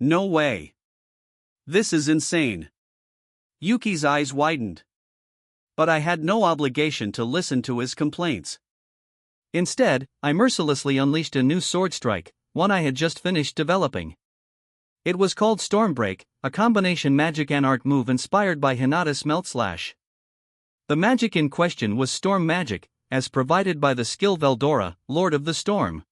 S2: No way. This is insane. Yuki's eyes widened. But I had no obligation to listen to his complaints. Instead, I mercilessly unleashed a new sword strike, one I had just finished developing. It was called Stormbreak, a combination magic and art move inspired by Hinata's Melt Slash. The magic in question was storm magic, as provided by the skill Veldora, Lord of the Storm.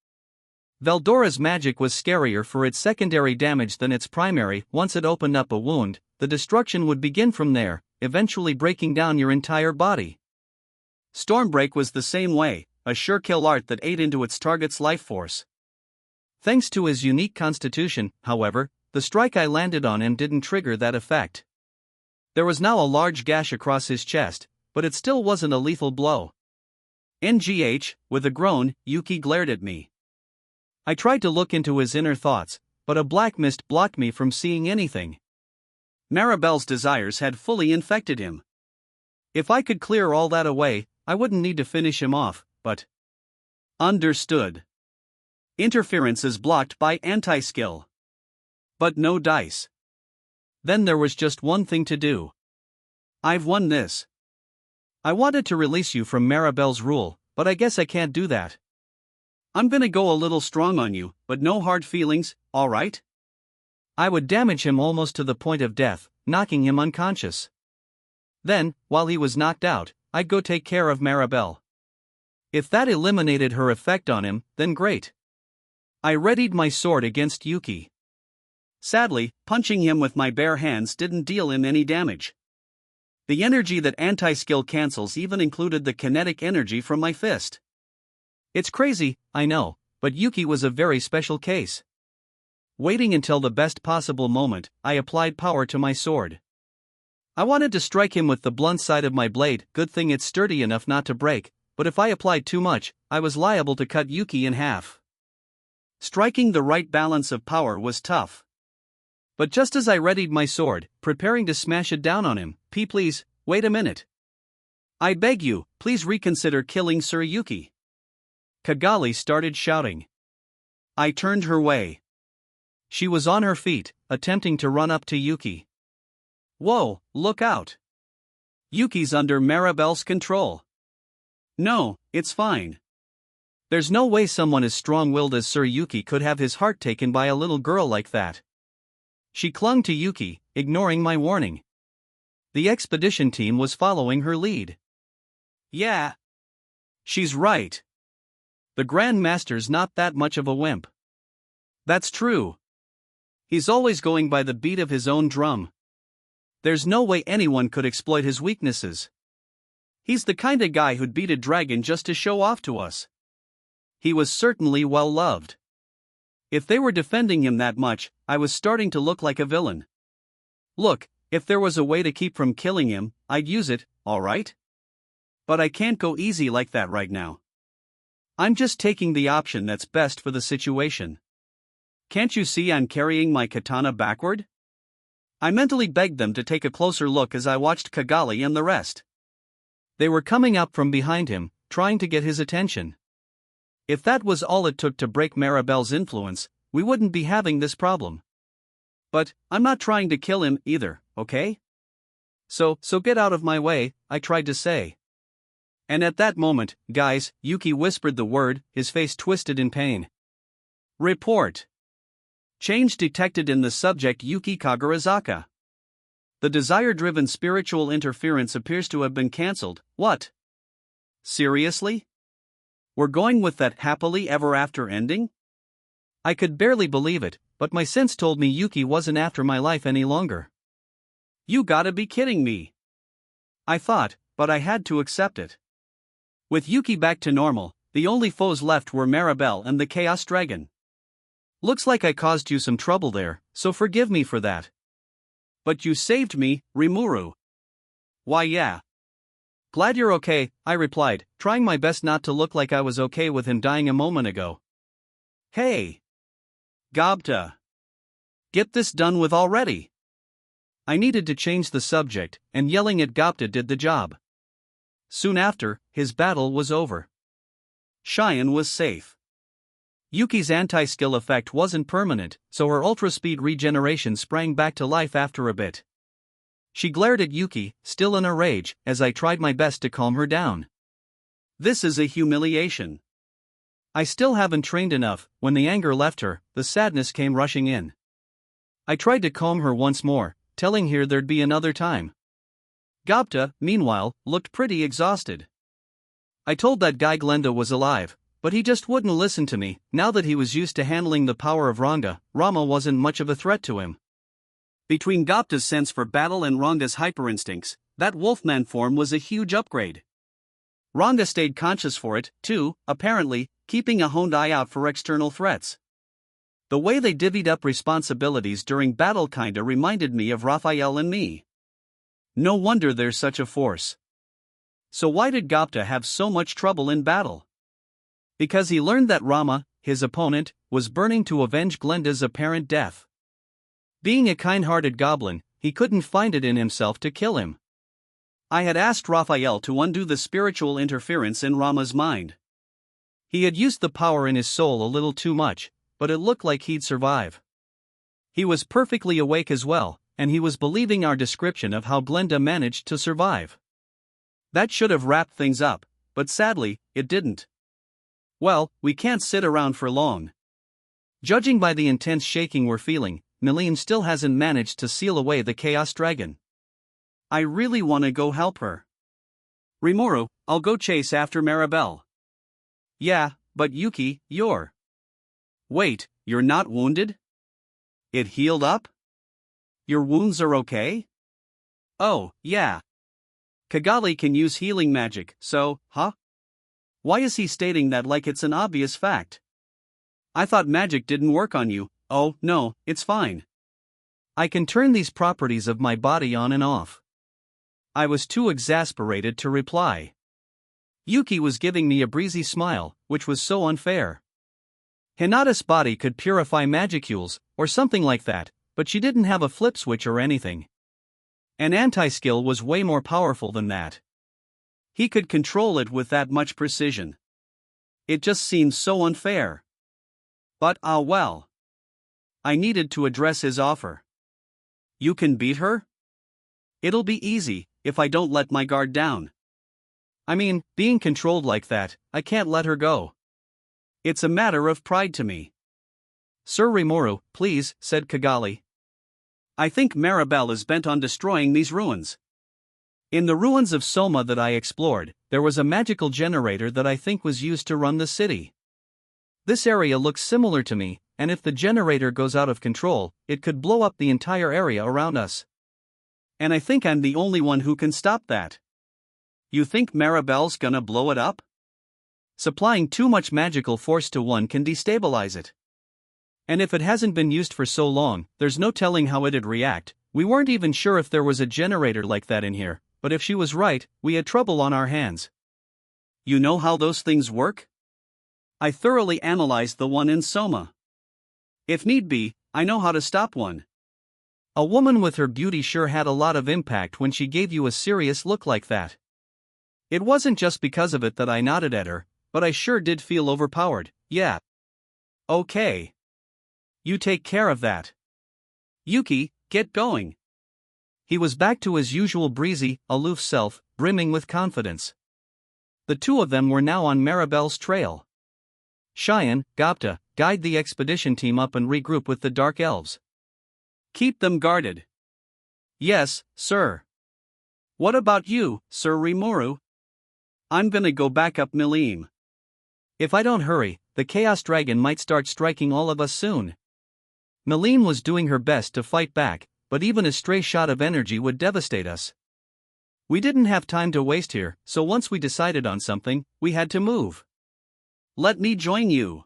S2: Veldora's magic was scarier for its secondary damage than its primary. Once it opened up a wound,
S1: the destruction would begin from there, eventually breaking down your entire body.
S2: Stormbreak was the same way, a sure kill art that ate into its target's life force.
S1: Thanks to his unique constitution, however, the strike I landed on him didn't trigger that effect. There was now a large gash across his chest, but it still wasn't a lethal blow.
S2: NGH, with a groan, Yuki glared at me.
S1: I tried to look into his inner thoughts, but a black mist blocked me from seeing anything.
S2: Maribel's desires had fully infected him.
S1: If I could clear all that away, I wouldn't need to finish him off, but...
S2: Understood. Interference is blocked by anti-skill. But no dice.
S1: Then there was just one thing to do.
S2: I've won this.
S1: I wanted to release you from Maribel's rule, but I guess I can't do that.
S2: I'm gonna go a little strong on you, but no hard feelings, alright?
S1: I would damage him almost to the point of death, knocking him unconscious. Then, while he was knocked out, I'd go take care of Maribel. If that eliminated her effect on him, then great. I readied my sword against Yuki.
S2: Sadly, punching him with my bare hands didn't deal him any damage. The energy that anti-skill cancels even included the kinetic energy from my fist.
S1: It's crazy, I know, but Yuki was a very special case. Waiting until the best possible moment, I applied power to my sword. I wanted to strike him with the blunt side of my blade, good thing it's sturdy enough not to break, but if I applied too much, I was liable to cut Yuki in half.
S2: Striking the right balance of power was tough.
S1: But just as I readied my sword, preparing to smash it down on him, please, wait a minute.
S2: I beg you, please reconsider killing Sir Yuki.
S1: Kigali started shouting.
S2: I turned her way.
S1: She was on her feet, attempting to run up to Yuki.
S2: Whoa, look out. Yuki's under Maribel's control. No, it's fine.
S1: There's no way someone as strong-willed as Sir Yuki could have his heart taken by a little girl like that. She clung to Yuki, ignoring my warning. The expedition team was following her lead.
S2: Yeah. She's right.
S1: The Grand Master's not that much of a wimp.
S2: That's true. He's always going by the beat of his own drum.
S1: There's no way anyone could exploit his weaknesses.
S2: He's the kind of guy who'd beat a dragon just to show off to us. He was certainly well loved. If they were defending him that much, I was starting to look like a villain. Look, if there was a way to keep from killing him, I'd use it, alright? But I can't go easy like that right now. I'm just taking the option that's best for the situation. Can't you see I'm carrying my katana backward? I mentally begged them to take a closer look as I watched Kigali and the rest.
S1: They were coming up from behind him, trying to get his attention. If that was all it took to break Maribel's influence, we wouldn't be having this problem.
S2: But, I'm not trying to kill him either, okay?
S1: So get out of my way, I tried to say.
S2: And at that moment, guys, Yuki whispered the word, his face twisted in pain. Report. Change detected in the subject Yuki Kagarazaka. The desire-driven spiritual interference appears to have been cancelled. What? Seriously? We're going with that happily ever after ending?
S1: I could barely believe it, but my sense told me Yuki wasn't after my life any longer.
S2: You gotta be kidding me. I thought, but I had to accept it. With Yuki back to normal, the only foes left were Maribel and the Chaos Dragon.
S1: Looks like I caused you some trouble there, so forgive me for that.
S2: But you saved me, Rimuru. Why yeah.
S1: Glad you're okay, I replied, trying my best not to look like I was okay with him dying a moment ago.
S2: Hey! Datta. Get this done with already.
S1: I needed to change the subject, and yelling at Datta did the job. Soon after, his battle was over.
S2: Cheyenne was safe.
S1: Yuki's anti-skill effect wasn't permanent, so her ultra-speed regeneration sprang back to life after a bit. She glared at Yuki, still in a rage, as I tried my best to calm her down.
S2: This is a humiliation.
S1: I still haven't trained enough. When the anger left her, the sadness came rushing in. I tried to calm her once more, telling her there'd be another time.
S2: Datta, meanwhile, looked pretty exhausted.
S1: I told that guy Glenda was alive, but he just wouldn't listen to me. Now that he was used to handling the power of Ranga, Rama wasn't much of a threat to him.
S2: Between Gopta's sense for battle and Rhonda's hyperinstincts, that wolfman form was a huge upgrade. Rhonda stayed conscious for it, too, apparently, keeping a honed eye out for external threats. The way they divvied up responsibilities during battle kinda reminded me of Raphael and me. No wonder there's such a force. So why did Gopta have so much trouble in battle? Because he learned that Rama, his opponent, was burning to avenge Glenda's apparent death. Being a kind-hearted goblin, he couldn't find it in himself to kill him. I had asked Raphael to undo the spiritual interference in Rama's mind. He had used the power in his soul a little too much, but it looked like he'd survive. He was perfectly awake as well, and he was believing our description of how Glenda managed to survive. That should have wrapped things up, but sadly, it didn't. Well, we can't sit around for long. Judging by the intense shaking we're feeling, Milene still hasn't managed to seal away the Chaos Dragon. I really want to go help her. Rimuru, I'll go chase after Maribel. Yeah, but Yuki, you're... Wait, you're not wounded? It healed up? Your wounds are okay? Oh, yeah. Kigali can use healing magic, so, huh? Why is he stating that like it's an obvious fact? I thought magic didn't work on you. Oh, no, it's fine. I can turn these properties of my body on and off. I was too exasperated to reply. Yuki was giving me a breezy smile, which was so unfair. Hinata's body could purify magicules, or something like that, but she didn't have a flip switch or anything. An anti-skill was way more powerful than that. He could control it with that much precision. It just seemed so unfair. But well. I needed to address his offer. You can beat her? It'll be easy, if I don't let my guard down. I mean, being controlled like that, I can't let her go. It's a matter of pride to me. Sir Rimuru, please, said Kigali. I think Maribel is bent on destroying these ruins. In the ruins of Soma that I explored, there was a magical generator that I think was used to run the city. This area looks similar to me, and if the generator goes out of control, it could blow up the entire area around us. And I think I'm the only one who can stop that. You think Maribel's gonna blow it up? Supplying too much magical force to one can destabilize it. And if it hasn't been used for so long, there's no telling how it'd react. We weren't even sure if there was a generator like that in here, but if she was right, we had trouble on our hands. You know how those things work? I thoroughly analyzed the one in Soma. If need be, I know how to stop one. A woman with her beauty sure had a lot of impact when she gave you a serious look like that. It wasn't just because of it that I nodded at her, but I sure did feel overpowered, yeah. Okay. You take care of that. Yuki, get going. He was back to his usual breezy, aloof self, brimming with confidence. The two of them were now on Maribel's trail. Cheyenne, Gopta, guide the expedition team up and regroup with the Dark Elves. Keep them guarded. Yes, sir. What about you, Sir Rimuru? I'm gonna go back up Milene. If I don't hurry, the Chaos Dragon might start striking all of us soon. Milene was doing her best to fight back, but even a stray shot of energy would devastate us. We didn't have time to waste here, so once we decided on something, we had to move. Let me join you.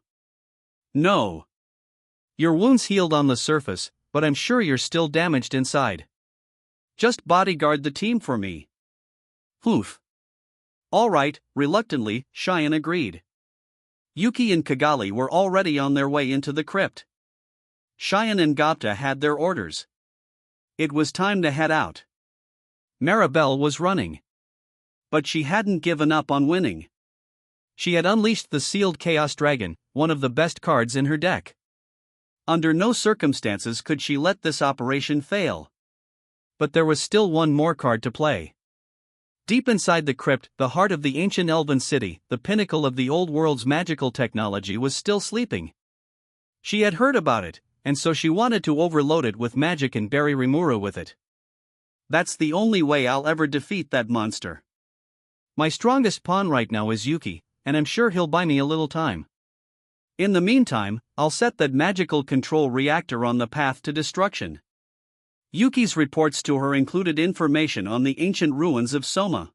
S2: No. Your wounds healed on the surface, but I'm sure you're still damaged inside. Just bodyguard the team for me. Oof. All right, reluctantly, Cheyenne agreed. Yuki and Kigali were already on their way into the crypt. Cheyenne and Gopta had their orders. It was time to head out. Maribel was running. But she hadn't given up on winning. She had unleashed the sealed Chaos Dragon, one of the best cards in her deck. Under no circumstances could she let this operation fail. But there was still one more card to play. Deep inside the crypt, the heart of the ancient elven city, the pinnacle of the old world's magical technology was still sleeping. She had heard about it, and so she wanted to overload it with magic and bury Rimuru with it. That's the only way I'll ever defeat that monster. My strongest pawn right now is Yuki, and I'm sure he'll buy me a little time. In the meantime, I'll set that magical control reactor on the path to destruction. Yuki's reports to her included information on the ancient ruins of Soma.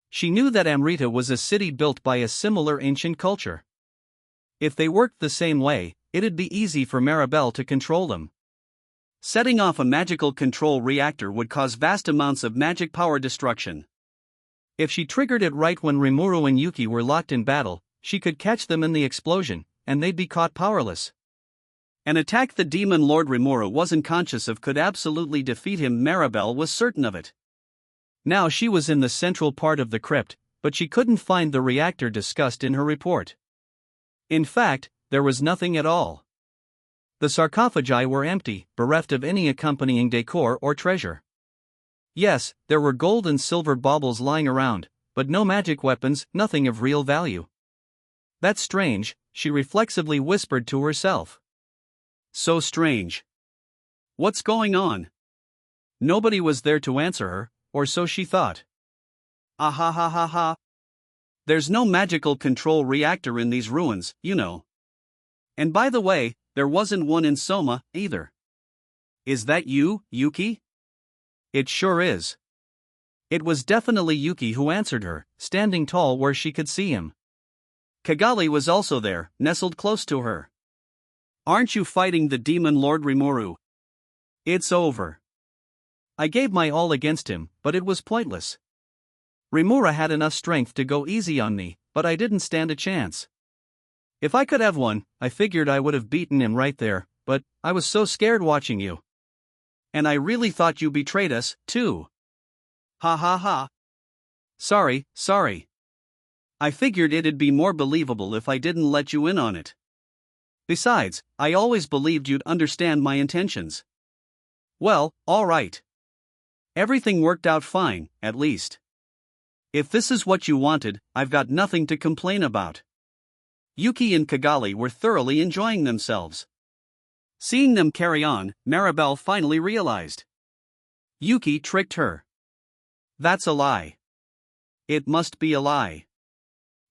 S1: She knew that Amrita was a city built by a similar ancient culture. If they worked the same way, it'd be easy for Maribel to control them.
S2: Setting off a magical control reactor would cause vast amounts of magic power destruction.
S1: If she triggered it right when Rimuru and Yuki were locked in battle, she could catch them in the explosion, and they'd be caught powerless.
S2: An attack the demon Lord Rimuru wasn't conscious of could absolutely defeat him. Maribel was certain of it.
S1: Now she was in the central part of the crypt, but she couldn't find the reactor discussed in her report. In fact, there was nothing at all. The sarcophagi were empty, bereft of any accompanying decor or treasure. Yes, there were gold and silver baubles lying around, but no magic weapons, nothing of real value. That's strange, she reflexively whispered to herself.
S2: So strange. What's going on? Nobody was there to answer her, or so she thought. Ah ha ha ha ha. There's no magical control reactor in these ruins, you know. And by the way, there wasn't one in Soma, either. Is that you, Yuki?
S1: It sure is. It was definitely Yuki who answered her, standing tall where she could see him.
S2: Kigali was also there, nestled close to her. Aren't you fighting the demon Lord Rimuru?
S1: It's over. I gave my all against him, but it was pointless. Rimuru had enough strength to go easy on me, but I didn't stand a chance. If I could have won, I figured I would have beaten him right there, but I was so scared watching you.
S2: And I really thought you betrayed us, too. Ha ha ha.
S1: Sorry.
S2: I figured it'd be more believable if I didn't let you in on it. Besides, I always believed you'd understand my intentions. Well, all right. Everything worked out fine, at least. If this is what you wanted, I've got nothing to complain about. Yuki and Kigali were thoroughly enjoying themselves. Seeing them carry on, Maribel finally realized. Yuki tricked her. That's a lie. It must be a lie.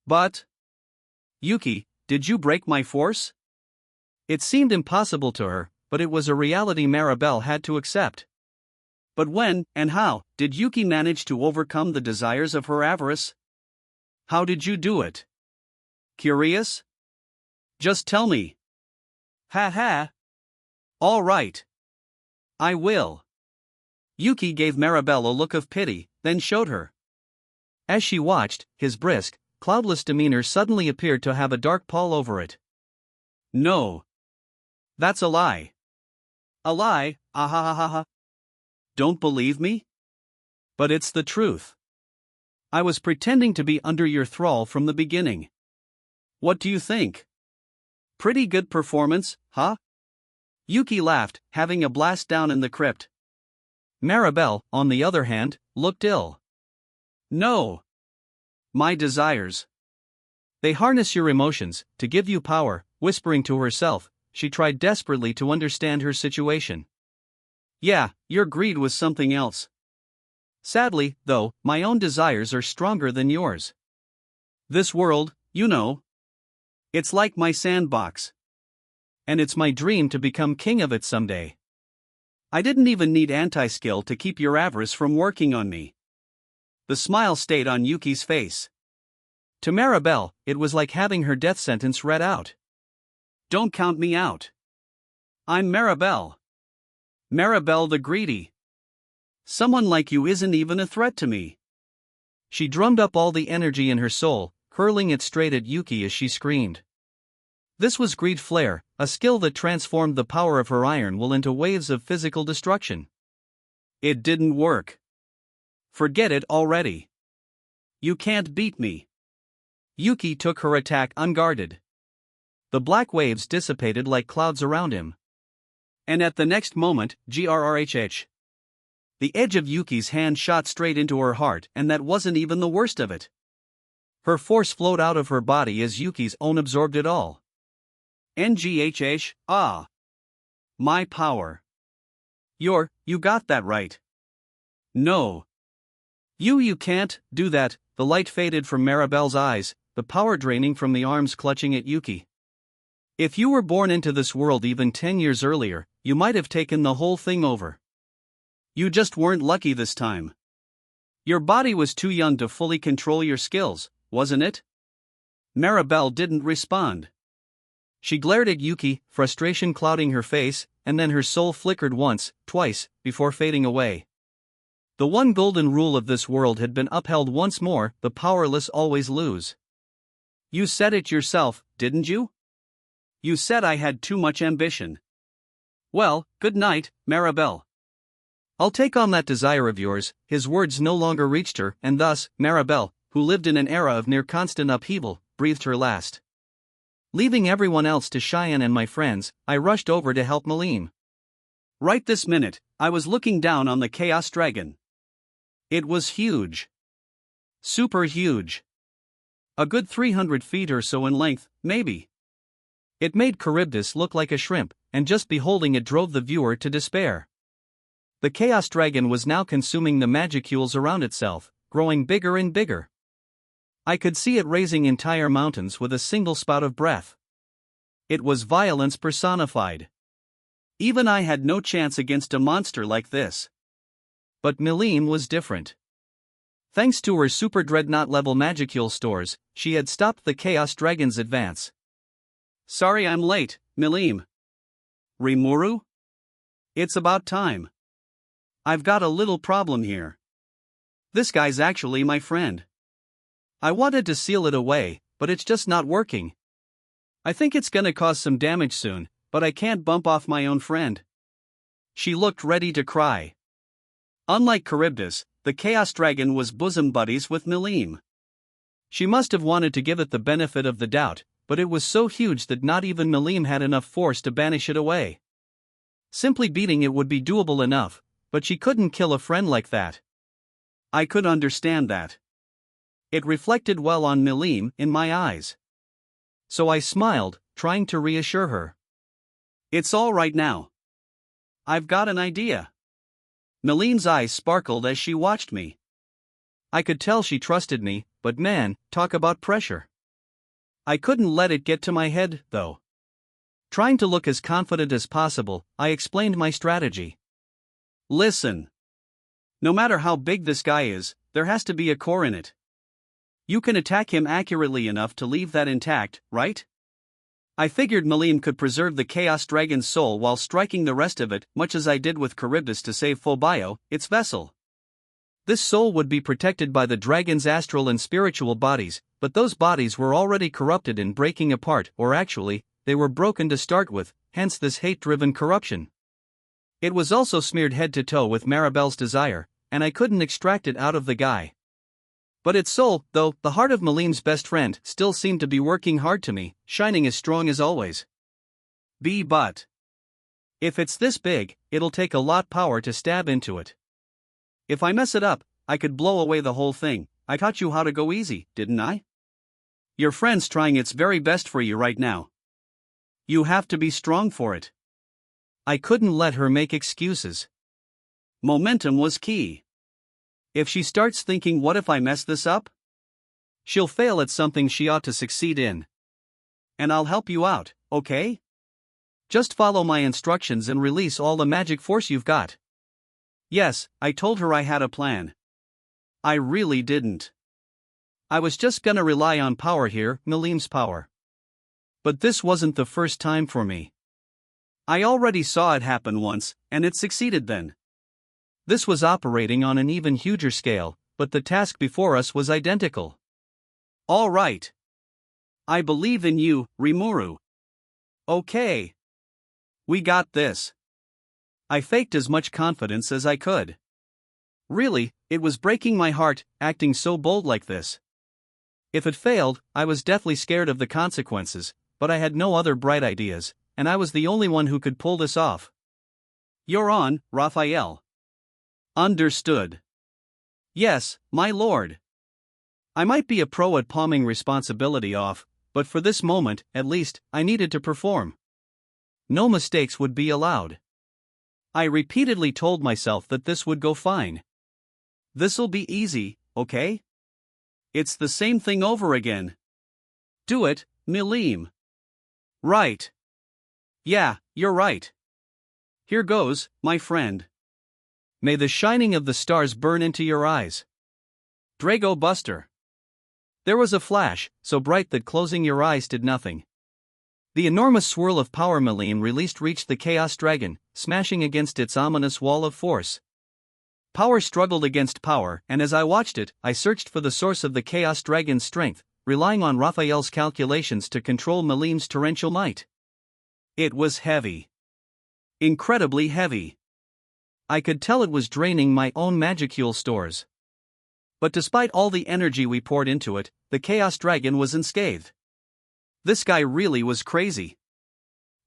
S2: But... Yuki, did you break my force?
S1: It seemed impossible to her, but it was a reality Maribel had to accept.
S2: But when, and how, did Yuki manage to overcome the desires of her avarice? How did you do it? Curious? Just tell me. Ha ha. All right. I will. Yuki gave Maribel a look of pity, then showed her.
S1: As she watched, his brisk, cloudless demeanor suddenly appeared to have a dark pall over it.
S2: No. That's a lie. A lie, ah ha ha ha ha. Don't believe me?
S1: But it's the truth. I was pretending to be under your thrall from the beginning.
S2: What do you think? Pretty good performance, huh? Yuki laughed, having a blast down in the crypt.
S1: Maribel, on the other hand, looked ill.
S2: No. My desires.
S1: They harness your emotions, to give you power. Whispering to herself, she tried desperately to understand her situation.
S2: Yeah, your greed was something else.
S1: Sadly, though, my own desires are stronger than yours.
S2: This world, you know. It's like my sandbox.
S1: And it's my dream to become king of it someday.
S2: I didn't even need anti-skill to keep your avarice from working on me. The smile stayed on Yuki's face.
S1: To Maribel, it was like having her death sentence read out.
S2: Don't count me out. I'm Maribel. Maribel the greedy. Someone like you isn't even a threat to me.
S1: She drummed up all the energy in her soul, hurling it straight at Yuki as she screamed. This was greed flare, a skill that transformed the power of her iron will into waves of physical destruction.
S2: It didn't work. Forget it already. You can't beat me.
S1: Yuki took her attack unguarded. The black waves dissipated like clouds around him.
S2: And at the next moment, grrhh. The edge of Yuki's hand shot straight into her heart, and that wasn't even the worst of it.
S1: Her force flowed out of her body as Yuki's own absorbed it all.
S2: Nghh, ah. My power. You got that right. No.
S1: You can't do that. The light faded from Maribel's eyes, the power draining from the arms clutching at Yuki. If you were born into this world even 10 years earlier, you might have taken the whole thing over.
S2: You just weren't lucky this time. Your body was too young to fully control your skills, wasn't it? Maribel didn't respond.
S1: She glared at Yuki, frustration clouding her face, and then her soul flickered once, twice, before fading away. The one golden rule of this world had been upheld once more: the powerless always lose.
S2: You said it yourself, didn't you? You said I had too much ambition. Well, good night, Maribel.
S1: I'll take on that desire of yours. His words no longer reached her, and thus, Maribel, who lived in an era of near constant upheaval, breathed her last. Leaving everyone else to Cheyenne and my friends, I rushed over to help Malim.
S2: Right this minute, I was looking down on the Chaos Dragon. It was huge. Super huge. A good 300 feet or so in length, maybe.
S1: It made Charybdis look like a shrimp, and just beholding it drove the viewer to despair. The Chaos Dragon was now consuming the magicules around itself, growing bigger and bigger. I could see it raising entire mountains with a single spout of breath. It was violence personified. Even I had no chance against a monster like this. But Malim was different. Thanks to her super dreadnought level magicule stores, she had stopped the Chaos Dragon's advance.
S2: Sorry I'm late, Malim. Rimuru? It's about time. I've got a little problem here. This guy's actually my friend. I wanted to seal it away, but it's just not working. I think it's gonna cause some damage soon, but I can't bump off my own friend. She looked ready to cry. Unlike Charybdis, the Chaos Dragon was bosom buddies with Malim.
S1: She must have wanted to give it the benefit of the doubt, but it was so huge that not even Malim had enough force to banish it away. Simply beating it would be doable enough, but she couldn't kill a friend like that.
S2: I could understand that. It reflected well on Malim in my eyes.
S1: So I smiled, trying to reassure her.
S2: It's all right now. I've got an idea. Malim's eyes sparkled as she watched me.
S1: I could tell she trusted me, but man, talk about pressure.
S2: I couldn't let it get to my head, though.
S1: Trying to look as confident as possible, I explained my strategy.
S2: Listen. No matter how big this guy is, there has to be a core in it. You can attack him accurately enough to leave that intact, right? I figured Malim could preserve the Chaos Dragon's soul while striking the rest of it, much as I did with Charybdis to save Phobio, its vessel.
S1: This soul would be protected by the dragon's astral and spiritual bodies, but those bodies were already corrupted and breaking apart, or actually, they were broken to start with, hence this hate-driven corruption. It was also smeared head to toe with Maribel's desire, and I couldn't extract it out of the guy. But its soul, though, the heart of Malim's best friend, still seemed to be working hard to me, shining as strong as always.
S2: But if it's this big, it'll take a lot power to stab into it. If I mess it up, I could blow away the whole thing. I taught you how to go easy, didn't I? Your friend's trying its very best for you right now. You have to be strong for it.
S1: I couldn't let her make excuses.
S2: Momentum was key. If she starts thinking, what if I mess this up?
S1: She'll fail at something she ought to succeed in.
S2: And I'll help you out, okay?
S1: Just follow my instructions and release all the magic force you've got.
S2: Yes, I told her I had a plan. I really didn't. I was just gonna rely on power here, Malim's power.
S1: But this wasn't the first time for me.
S2: I already saw it happen once, and it succeeded then.
S1: This was operating on an even huger scale, but the task before us was identical.
S2: All right. I believe in you, Rimuru. Okay. We got this. I faked as much confidence as I could. Really, it was breaking my heart, acting so bold like this. If it failed, I was deathly scared of the consequences, but I had no other bright ideas, and I was the only one who could pull this off. You're on, Raphael. Understood. Yes, my lord. I might be a pro at palming responsibility off, but for this moment, at least, I needed to perform. No mistakes would be allowed. I repeatedly told myself that this would go fine. This'll be easy, okay? It's the same thing over again. Do it, Malim. Right. Yeah, you're right. Here goes, my friend.
S1: May the shining of the stars burn into your eyes. Drago Buster. There was a flash, so bright that closing your eyes did nothing. The enormous swirl of power Melim released reached the Chaos Dragon, smashing against its ominous wall of force. Power struggled against power, and as I watched it, I searched for the source of the Chaos Dragon's strength, relying on Raphael's calculations to control Melim's torrential might. It was heavy. Incredibly heavy. I could tell it was draining my own magicule stores. But despite all the energy we poured into it, the Chaos Dragon was unscathed. This guy really was crazy.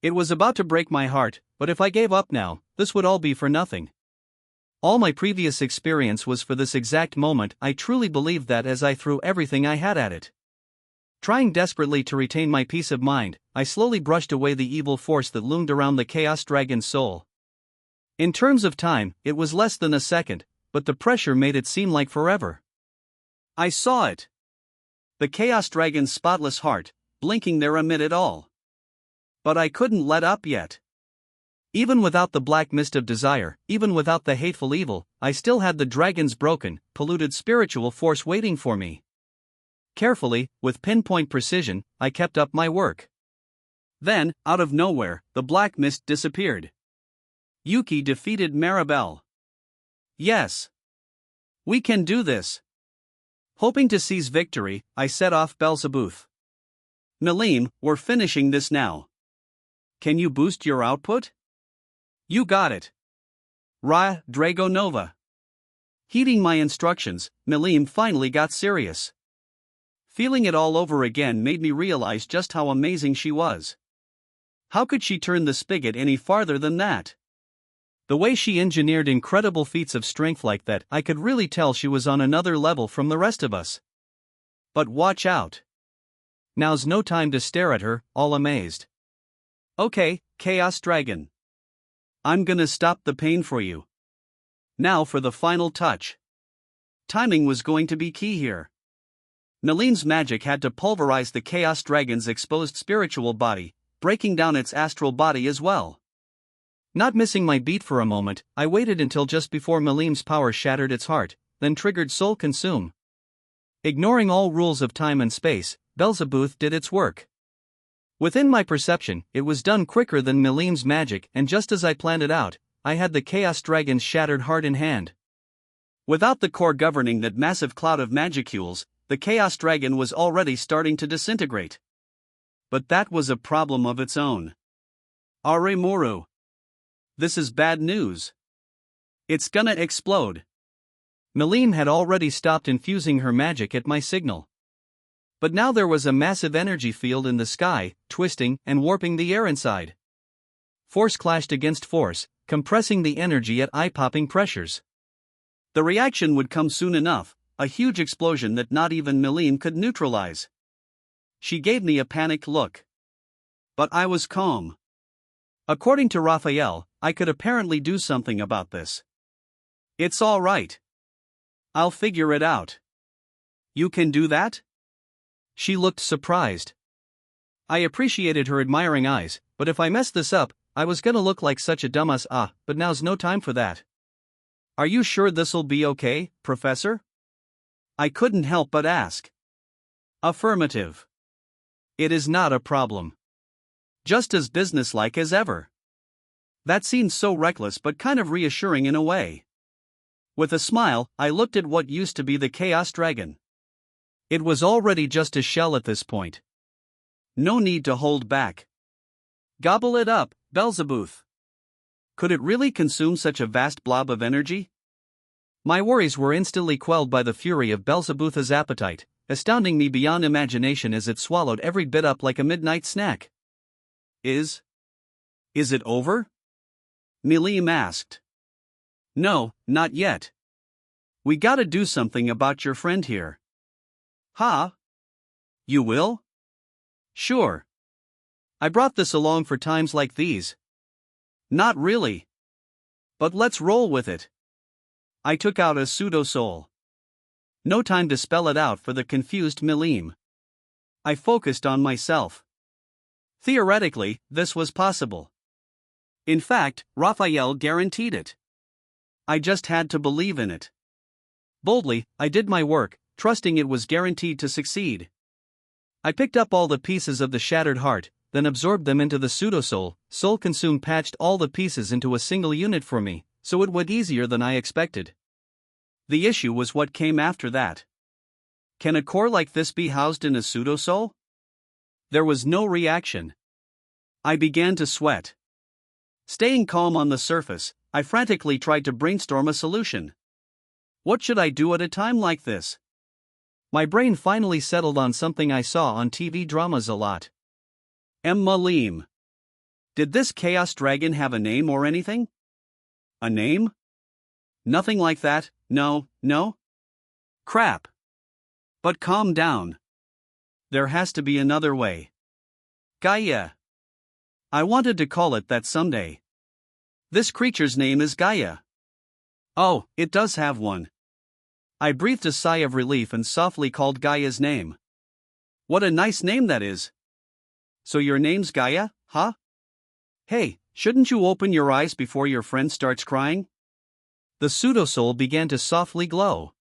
S1: It was about to break my heart, but if I gave up now, this would all be for nothing. All my previous experience was for this exact moment. I truly believed that as I threw everything I had at it. Trying desperately to retain my peace of mind, I slowly brushed away the evil force that loomed around the Chaos Dragon's soul. In terms of time, it was less than a second, but the pressure made it seem like forever. I saw it. The Chaos Dragon's spotless heart, blinking there amid it all. But I couldn't let up yet. Even without the black mist of desire, even without the hateful evil, I still had the dragon's broken, polluted spiritual force waiting for me. Carefully, with pinpoint precision, I kept up my work. Then, out of nowhere, the black mist disappeared. Yuki defeated Maribel. Yes. We can do this. Hoping to seize victory, I set off Belzebuth. Melim, we're finishing this now. Can you boost your output? You got it. Drago Nova. Heeding my instructions, Melim finally got serious. Feeling it all over again made me realize just how amazing she was. How could she turn the spigot any farther than that? The way she engineered incredible feats of strength like that, I could really tell she was on another level from the rest of us. But watch out. Now's no time to stare at her, all amazed. Okay, Chaos Dragon. I'm gonna stop the pain for you. Now for the final touch. Timing was going to be key here. Melim's magic had to pulverize the Chaos Dragon's exposed spiritual body, breaking down its astral body as well. Not missing my beat for a moment, I waited until just before Melim's power shattered its heart, then triggered Soul Consume. Ignoring all rules of time and space, Belzebuth did its work. Within my perception, it was done quicker than Melim's magic, and just as I planned it out, I had the Chaos Dragon's shattered heart in hand. Without the core governing that massive cloud of magicules, the Chaos Dragon was already starting to disintegrate. But that was a problem of its own. Rimuru. This is bad news. It's gonna explode. Melim had already stopped infusing her magic at my signal. But now there was a massive energy field in the sky, twisting and warping the air inside. Force clashed against force, compressing the energy at eye-popping pressures. The reaction would come soon enough, a huge explosion that not even Melim could neutralize. She gave me a panicked look. But I was calm. According to Raphael, I could apparently do something about this. It's all right. I'll figure it out. You can do that? She looked surprised. I appreciated her admiring eyes, but if I messed this up, I was gonna look like such a dumbass. But now's no time for that. Are you sure this'll be okay, Professor? I couldn't help but ask. Affirmative. It is not a problem. Just as businesslike as ever. That seemed so reckless but kind of reassuring in a way. With a smile, I looked at what used to be the Chaos Dragon. It was already just a shell at this point. No need to hold back. Gobble it up, Belzebuth. Could it really consume such a vast blob of energy? My worries were instantly quelled by the fury of Belzebuth's appetite, astounding me beyond imagination as it swallowed every bit up like a midnight snack. Is it over? Melim asked. No, not yet. We gotta do something about your friend here. Huh? You will? Sure. I brought this along for times like these. Not really. But let's roll with it. I took out a pseudo-soul. No time to spell it out for the confused Melim. I focused on myself. Theoretically, this was possible. In fact, Raphael guaranteed it.
S2: I just had to believe in it. Boldly, I did my work, trusting it was guaranteed to succeed. I picked up all the pieces of the shattered heart, then absorbed them into the pseudo-soul. Soul Consume patched all the pieces into a single unit for me, so it went easier than I expected. The issue was what came after that. Can a core like this be housed in a pseudo-soul? There was no reaction. I began to sweat. Staying calm on the surface, I frantically tried to brainstorm a solution. What should I do at a time like this? My brain finally settled on something I saw on TV dramas a lot. Malim. Did this chaos dragon have a name or anything? A name? Nothing like that, no. Crap. But calm down. There has to be another way. Gaia. I wanted to call it that someday. This creature's name is Gaia. Oh, it does have one. I breathed a sigh of relief and softly called Gaia's name. What a nice name that is. So your name's Gaia, huh? Hey, shouldn't you open your eyes before your friend starts crying? The pseudo-soul began to softly glow.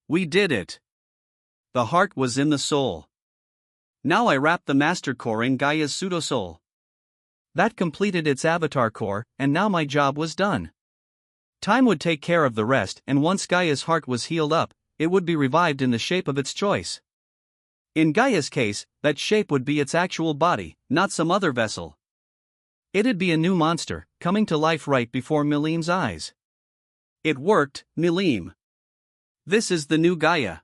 S2: We did it. The heart was in the soul. Now I wrapped the master core in Gaia's pseudo-soul. That completed its avatar core, and now my job was done. Time would take care of the rest, and once Gaia's heart was healed up, it would be revived in the shape of its choice. In Gaia's case, that shape would be its actual body, not some other vessel. It'd be a new monster, coming to life right before Milim's eyes. It worked, Milim. This is the new Gaia.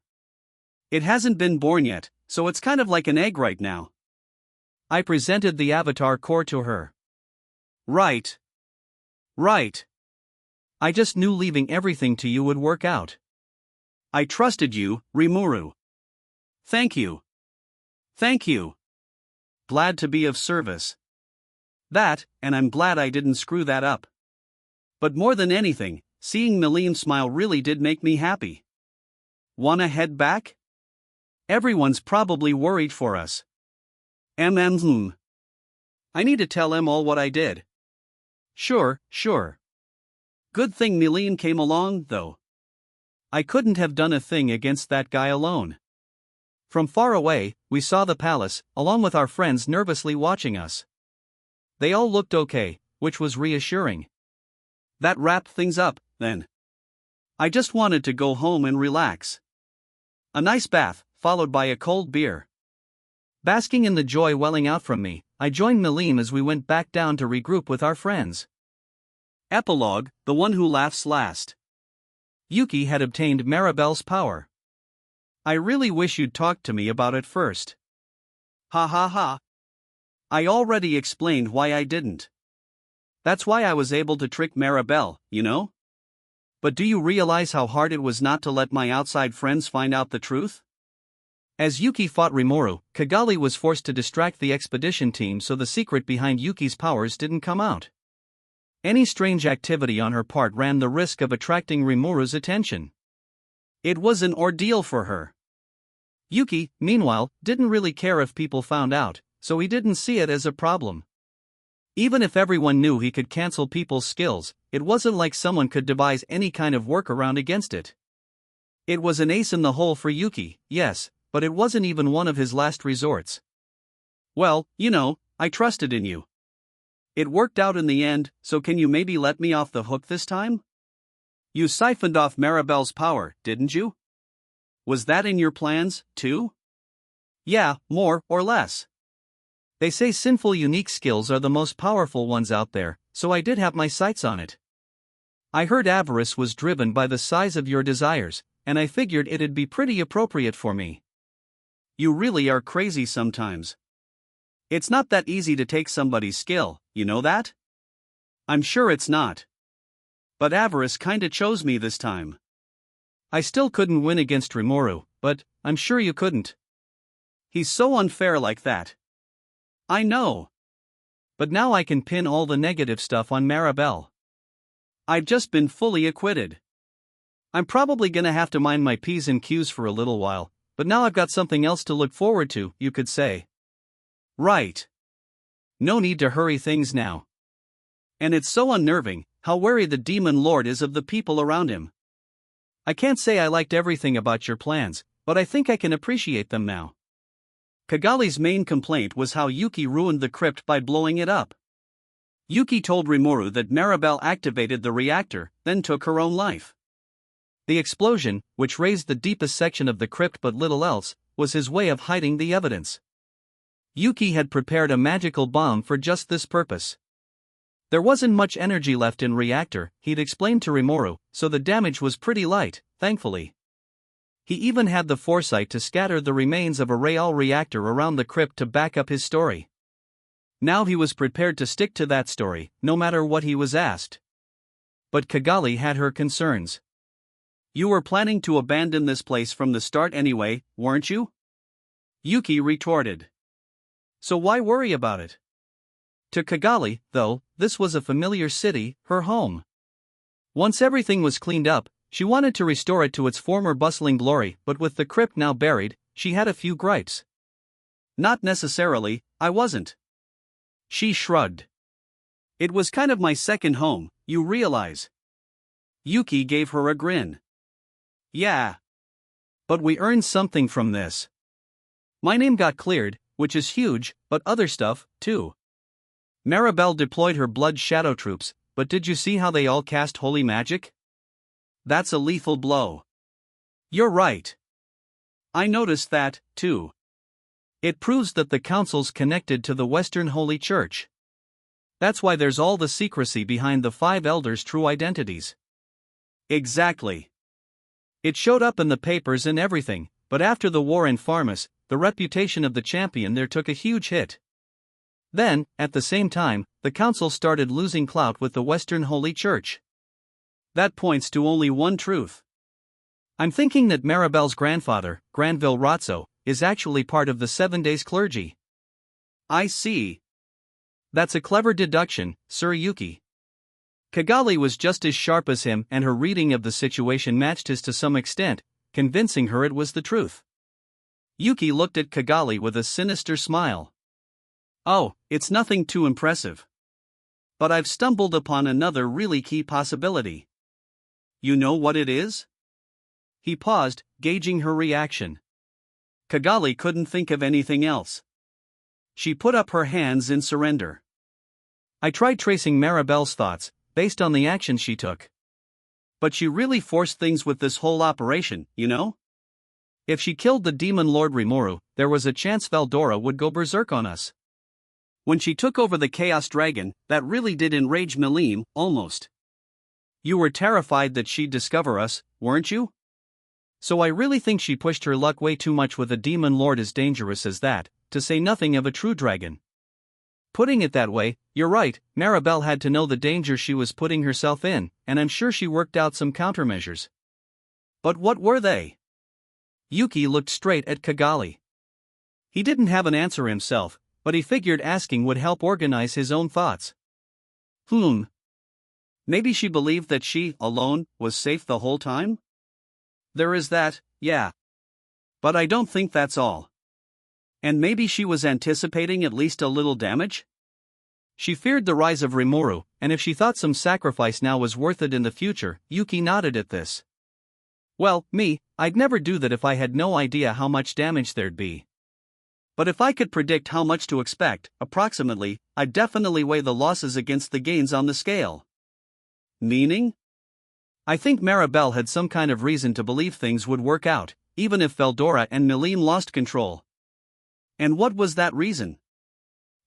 S2: It hasn't been born yet, so it's kind of like an egg right now. I presented the avatar core to her. Right. I just knew leaving everything to you would work out. I trusted you, Rimuru. Thank you. Glad to be of service. That, and I'm glad I didn't screw that up. But more than anything, seeing Milim smile really did make me happy. Wanna head back? Everyone's probably worried for us. I need to tell em all what I did. Sure. Good thing Milim came along, though. I couldn't have done a thing against that guy alone. From far away, we saw the palace, along with our friends nervously watching us. They all looked okay, which was reassuring. That wrapped things up, then. I just wanted to go home and relax. A nice bath, followed by a cold beer. Basking in the joy welling out from me, I joined Milim as we went back down to regroup with our friends. Epilogue, the one who laughs last. Yuki had obtained Maribel's power. I really wish you'd talked to me about it first. Ha. I already explained why I didn't. That's why I was able to trick Maribel, you know? But do you realize how hard it was not to let my outside friends find out the truth? As Yuki fought Rimuru, Kigali was forced to distract the expedition team so the secret behind Yuki's powers didn't come out. Any strange activity on her part ran the risk of attracting Rimuru's attention. It was an ordeal for her. Yuki, meanwhile, didn't really care if people found out, so he didn't see it as a problem. Even if everyone knew he could cancel people's skills, it wasn't like someone could devise any kind of workaround against it. It was an ace in the hole for Yuki, yes, but it wasn't even one of his last resorts. Well, I trusted in you. It worked out in the end, so can you maybe let me off the hook this time? You siphoned off Maribel's power, didn't you? Was that in your plans, too? Yeah, more or less. They say sinful unique skills are the most powerful ones out there, so I did have my sights on it. I heard avarice was driven by the size of your desires, and I figured it'd be pretty appropriate for me. You really are crazy sometimes. It's not that easy to take somebody's skill, you know that? I'm sure it's not. But avarice kinda chose me this time. I still couldn't win against Rimuru, but I'm sure you couldn't. He's so unfair like that. I know. But now I can pin all the negative stuff on Maribel. I've just been fully acquitted. I'm probably gonna have to mind my P's and Q's for a little while, but now I've got something else to look forward to, you could say. Right. No need to hurry things now. And it's so unnerving, how wary the Demon Lord is of the people around him. I can't say I liked everything about your plans, but I think I can appreciate them now. Kigali's main complaint was how Yuki ruined the crypt by blowing it up. Yuki told Rimuru that Maribel activated the reactor, then took her own life. The explosion, which raised the deepest section of the crypt but little else, was his way of hiding the evidence. Yuki had prepared a magical bomb for just this purpose. There wasn't much energy left in reactor, he'd explained to Rimuru, so the damage was pretty light, thankfully. He even had the foresight to scatter the remains of a real reactor around the crypt to back up his story. Now he was prepared to stick to that story, no matter what he was asked. But Kigali had her concerns. You were planning to abandon this place from the start anyway, weren't you? Yuki retorted. So why worry about it? To Kigali, though, this was a familiar city, her home. Once everything was cleaned up, she wanted to restore it to its former bustling glory, but with the crypt now buried, she had a few gripes. Not necessarily, I wasn't. She shrugged. It was kind of my second home, you realize. Yuki gave her a grin. Yeah. But we earned something from this. My name got cleared, which is huge, but other stuff, too. Maribel deployed her blood shadow troops, but did you see how they all cast holy magic? That's a lethal blow. You're right. I noticed that, too. It proves that the council's connected to the Western Holy Church. That's why there's all the secrecy behind the 5 elders' true identities. Exactly. It showed up in the papers and everything, but after the war in Farmus, the reputation of the champion there took a huge hit. Then, at the same time, the council started losing clout with the Western Holy Church. That points to only one truth. I'm thinking that Maribel's grandfather, Granville Razzo, is actually part of the 7 Days clergy. I see. That's a clever deduction, Sir Yuki. Kigali was just as sharp as him, and her reading of the situation matched his to some extent, convincing her it was the truth. Yuki looked at Kigali with a sinister smile. Oh, it's nothing too impressive. But I've stumbled upon another really key possibility. You know what it is? He paused, gauging her reaction. Kigali couldn't think of anything else. She put up her hands in surrender. I tried tracing Maribel's thoughts, based on the action she took. But she really forced things with this whole operation, you know? If she killed the demon lord Rimuru, there was a chance Veldora would go berserk on us. When she took over the Chaos Dragon, that really did enrage Milim, almost. You were terrified that she'd discover us, weren't you? So I really think she pushed her luck way too much with a demon lord as dangerous as that, to say nothing of a true dragon. Putting it that way, you're right, Maribel had to know the danger she was putting herself in, and I'm sure she worked out some countermeasures. But what were they? Yuki looked straight at Kigali. He didn't have an answer himself, but he figured asking would help organize his own thoughts. Maybe she believed that she, alone, was safe the whole time? There is that, yeah. But I don't think that's all. And maybe she was anticipating at least a little damage? She feared the rise of Rimuru, and if she thought some sacrifice now was worth it in the future, Yuki nodded at this. Well, I'd never do that if I had no idea how much damage there'd be. But if I could predict how much to expect, approximately, I'd definitely weigh the losses against the gains on the scale. Meaning? I think Maribel had some kind of reason to believe things would work out, even if Veldora and Milim lost control. And what was that reason?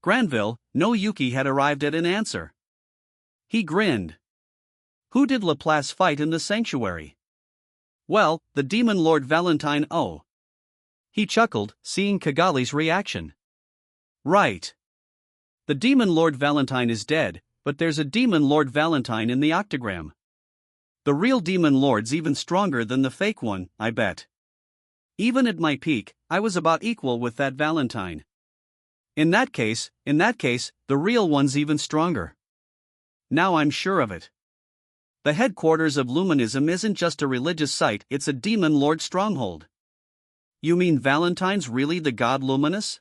S2: Granville, no Yuki had arrived at an answer. He grinned. Who did Laplace fight in the sanctuary? Well, the demon lord Valentine O. He chuckled, seeing Kigali's reaction. Right. The demon lord Valentine is dead, but there's a demon lord Valentine in the octagram. The real demon lord's even stronger than the fake one, I bet. Even at my peak, I was about equal with that Valentine. In that case, the real one's even stronger. Now I'm sure of it. The headquarters of Luminism isn't just a religious site, it's a demon lord stronghold. You mean Valentine's really the god Luminous?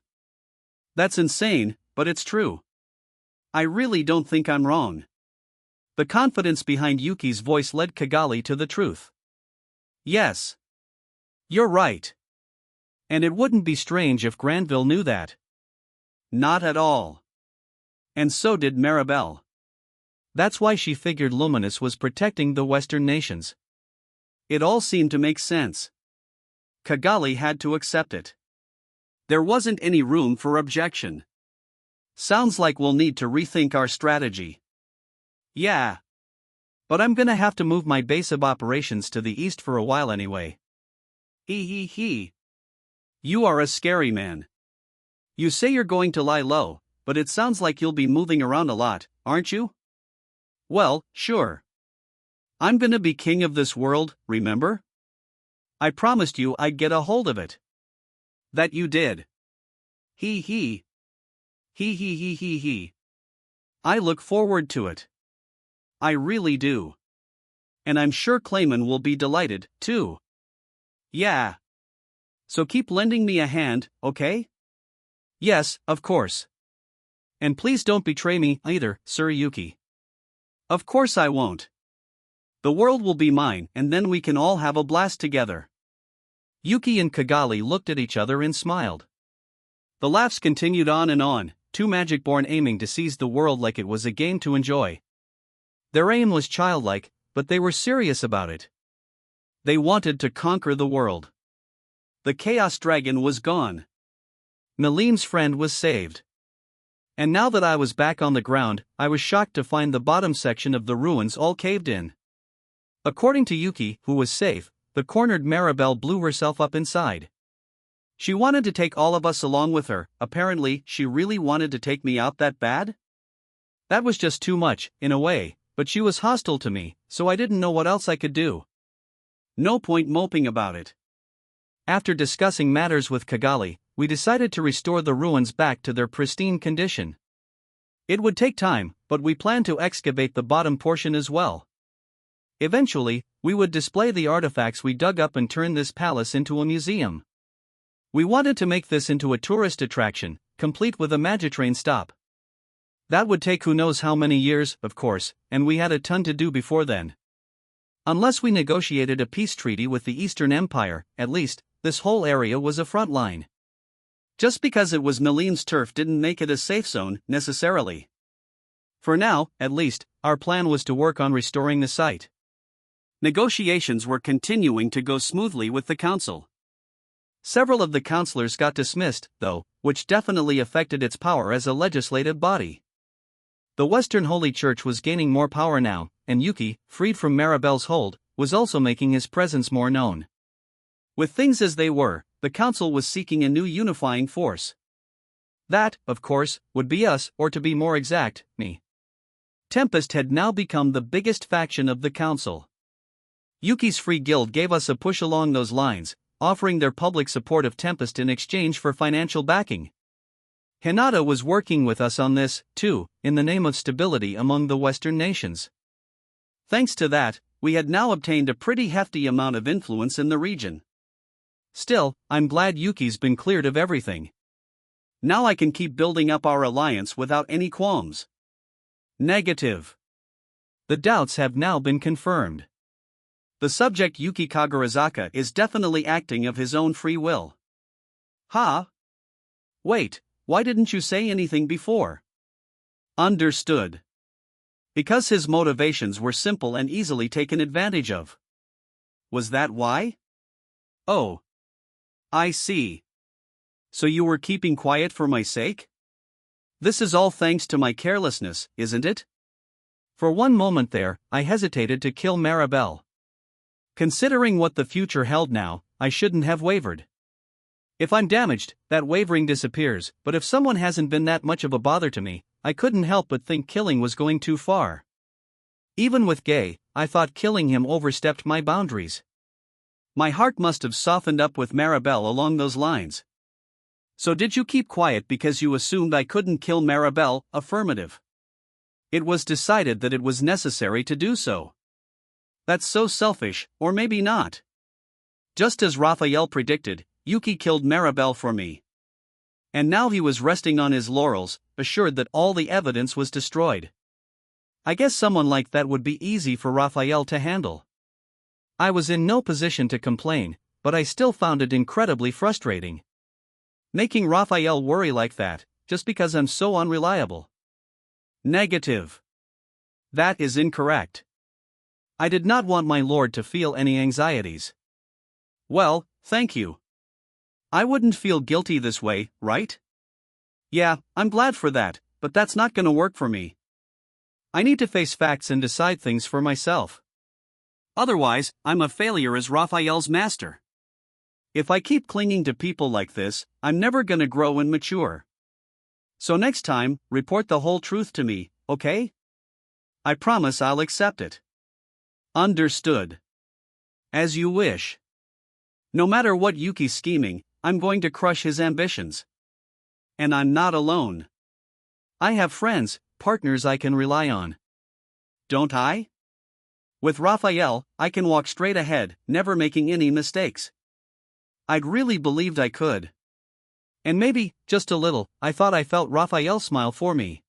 S2: That's insane, but it's true. I really don't think I'm wrong. The confidence behind Yuki's voice led Kigali to the truth. Yes. You're right. And it wouldn't be strange if Granville knew that. Not at all. And so did Maribel. That's why she figured Luminous was protecting the Western nations. It all seemed to make sense. Kigali had to accept it. There wasn't any room for objection. Sounds like we'll need to rethink our strategy. Yeah. But I'm gonna have to move my base of operations to the east for a while anyway. He. You are a scary man. You say you're going to lie low, but it sounds like you'll be moving around a lot, aren't you? Well, sure. I'm gonna be king of this world, remember? I promised you I'd get a hold of it. That you did. He. I look forward to it. I really do. And I'm sure Clayman will be delighted, too. Yeah. So keep lending me a hand, okay? Yes, of course. And please don't betray me either, Sir Yuki. Of course I won't. The world will be mine, and then we can all have a blast together. Yuki and Kigali looked at each other and smiled. The laughs continued on, two Magic-born aiming to seize the world like it was a game to enjoy. Their aim was childlike, but they were serious about it. They wanted to conquer the world. The Chaos Dragon was gone. Melene's friend was saved. And now that I was back on the ground, I was shocked to find the bottom section of the ruins all caved in. According to Yuki, who was safe, the cornered Maribel blew herself up inside. She wanted to take all of us along with her. Apparently, she really wanted to take me out that bad? That was just too much, in a way, but she was hostile to me, so I didn't know what else I could do. No point moping about it. After discussing matters with Kigali, we decided to restore the ruins back to their pristine condition. It would take time, but we planned to excavate the bottom portion as well. Eventually, we would display the artifacts we dug up and turn this palace into a museum. We wanted to make this into a tourist attraction, complete with a Magitrain stop. That would take who knows how many years, of course, and we had a ton to do before then. Unless we negotiated a peace treaty with the Eastern Empire, at least, this whole area was a front line. Just because it was Melene's turf didn't make it a safe zone, necessarily. For now, at least, our plan was to work on restoring the site. Negotiations were continuing to go smoothly with the council. Several of the councillors got dismissed, though, which definitely affected its power as a legislative body. The Western Holy Church was gaining more power now, and Yuki, freed from Maribel's hold, was also making his presence more known. With things as they were, the council was seeking a new unifying force. That, of course, would be us, or to be more exact, me. Tempest had now become the biggest faction of the council. Yuki's Free Guild gave us a push along those lines, offering their public support of Tempest in exchange for financial backing. Hinata was working with us on this, too, in the name of stability among the Western nations. Thanks to that, we had now obtained a pretty hefty amount of influence in the region. Still, I'm glad Yuki's been cleared of everything. Now I can keep building up our alliance without any qualms. Negative. The doubts have now been confirmed. The subject Yuki Kagurazaka is definitely acting of his own free will. Huh? Wait, why didn't you say anything before? Understood. Because his motivations were simple and easily taken advantage of. Was that why? Oh. I see. So you were keeping quiet for my sake? This is all thanks to my carelessness, isn't it? For one moment there, I hesitated to kill Maribel. Considering what the future held now, I shouldn't have wavered. If I'm damaged, that wavering disappears, but if someone hasn't been that much of a bother to me, I couldn't help but think killing was going too far. Even with Gay, I thought killing him overstepped my boundaries. My heart must have softened up with Maribel along those lines. So did you keep quiet because you assumed I couldn't kill Maribel? Affirmative. It was decided that it was necessary to do so. That's so selfish, or maybe not. Just as Raphael predicted, Yuki killed Maribel for me. And now he was resting on his laurels, assured that all the evidence was destroyed.
S1: I guess someone like that would be easy for Raphael to handle. I was in no position to complain, but I still found it incredibly frustrating. Making Raphael worry like that, just because I'm so unreliable. Negative. That is incorrect. I did not want my lord to feel any anxieties. Well, thank you. I wouldn't feel guilty this way, right? Yeah, I'm glad for that, but that's not gonna work for me. I need to face facts and decide things for myself. Otherwise, I'm a failure as Raphael's master. If I keep clinging to people like this, I'm never gonna grow and mature. So next time, report the whole truth to me, okay? I promise I'll accept it. Understood. As you wish. No matter what Yuki's scheming, I'm going to crush his ambitions. And I'm not alone. I have friends, partners I can rely on. Don't I? With Raphael, I can walk straight ahead, never making any mistakes. I'd really believed I could. And maybe, just a little, I thought I felt Raphael smile for me.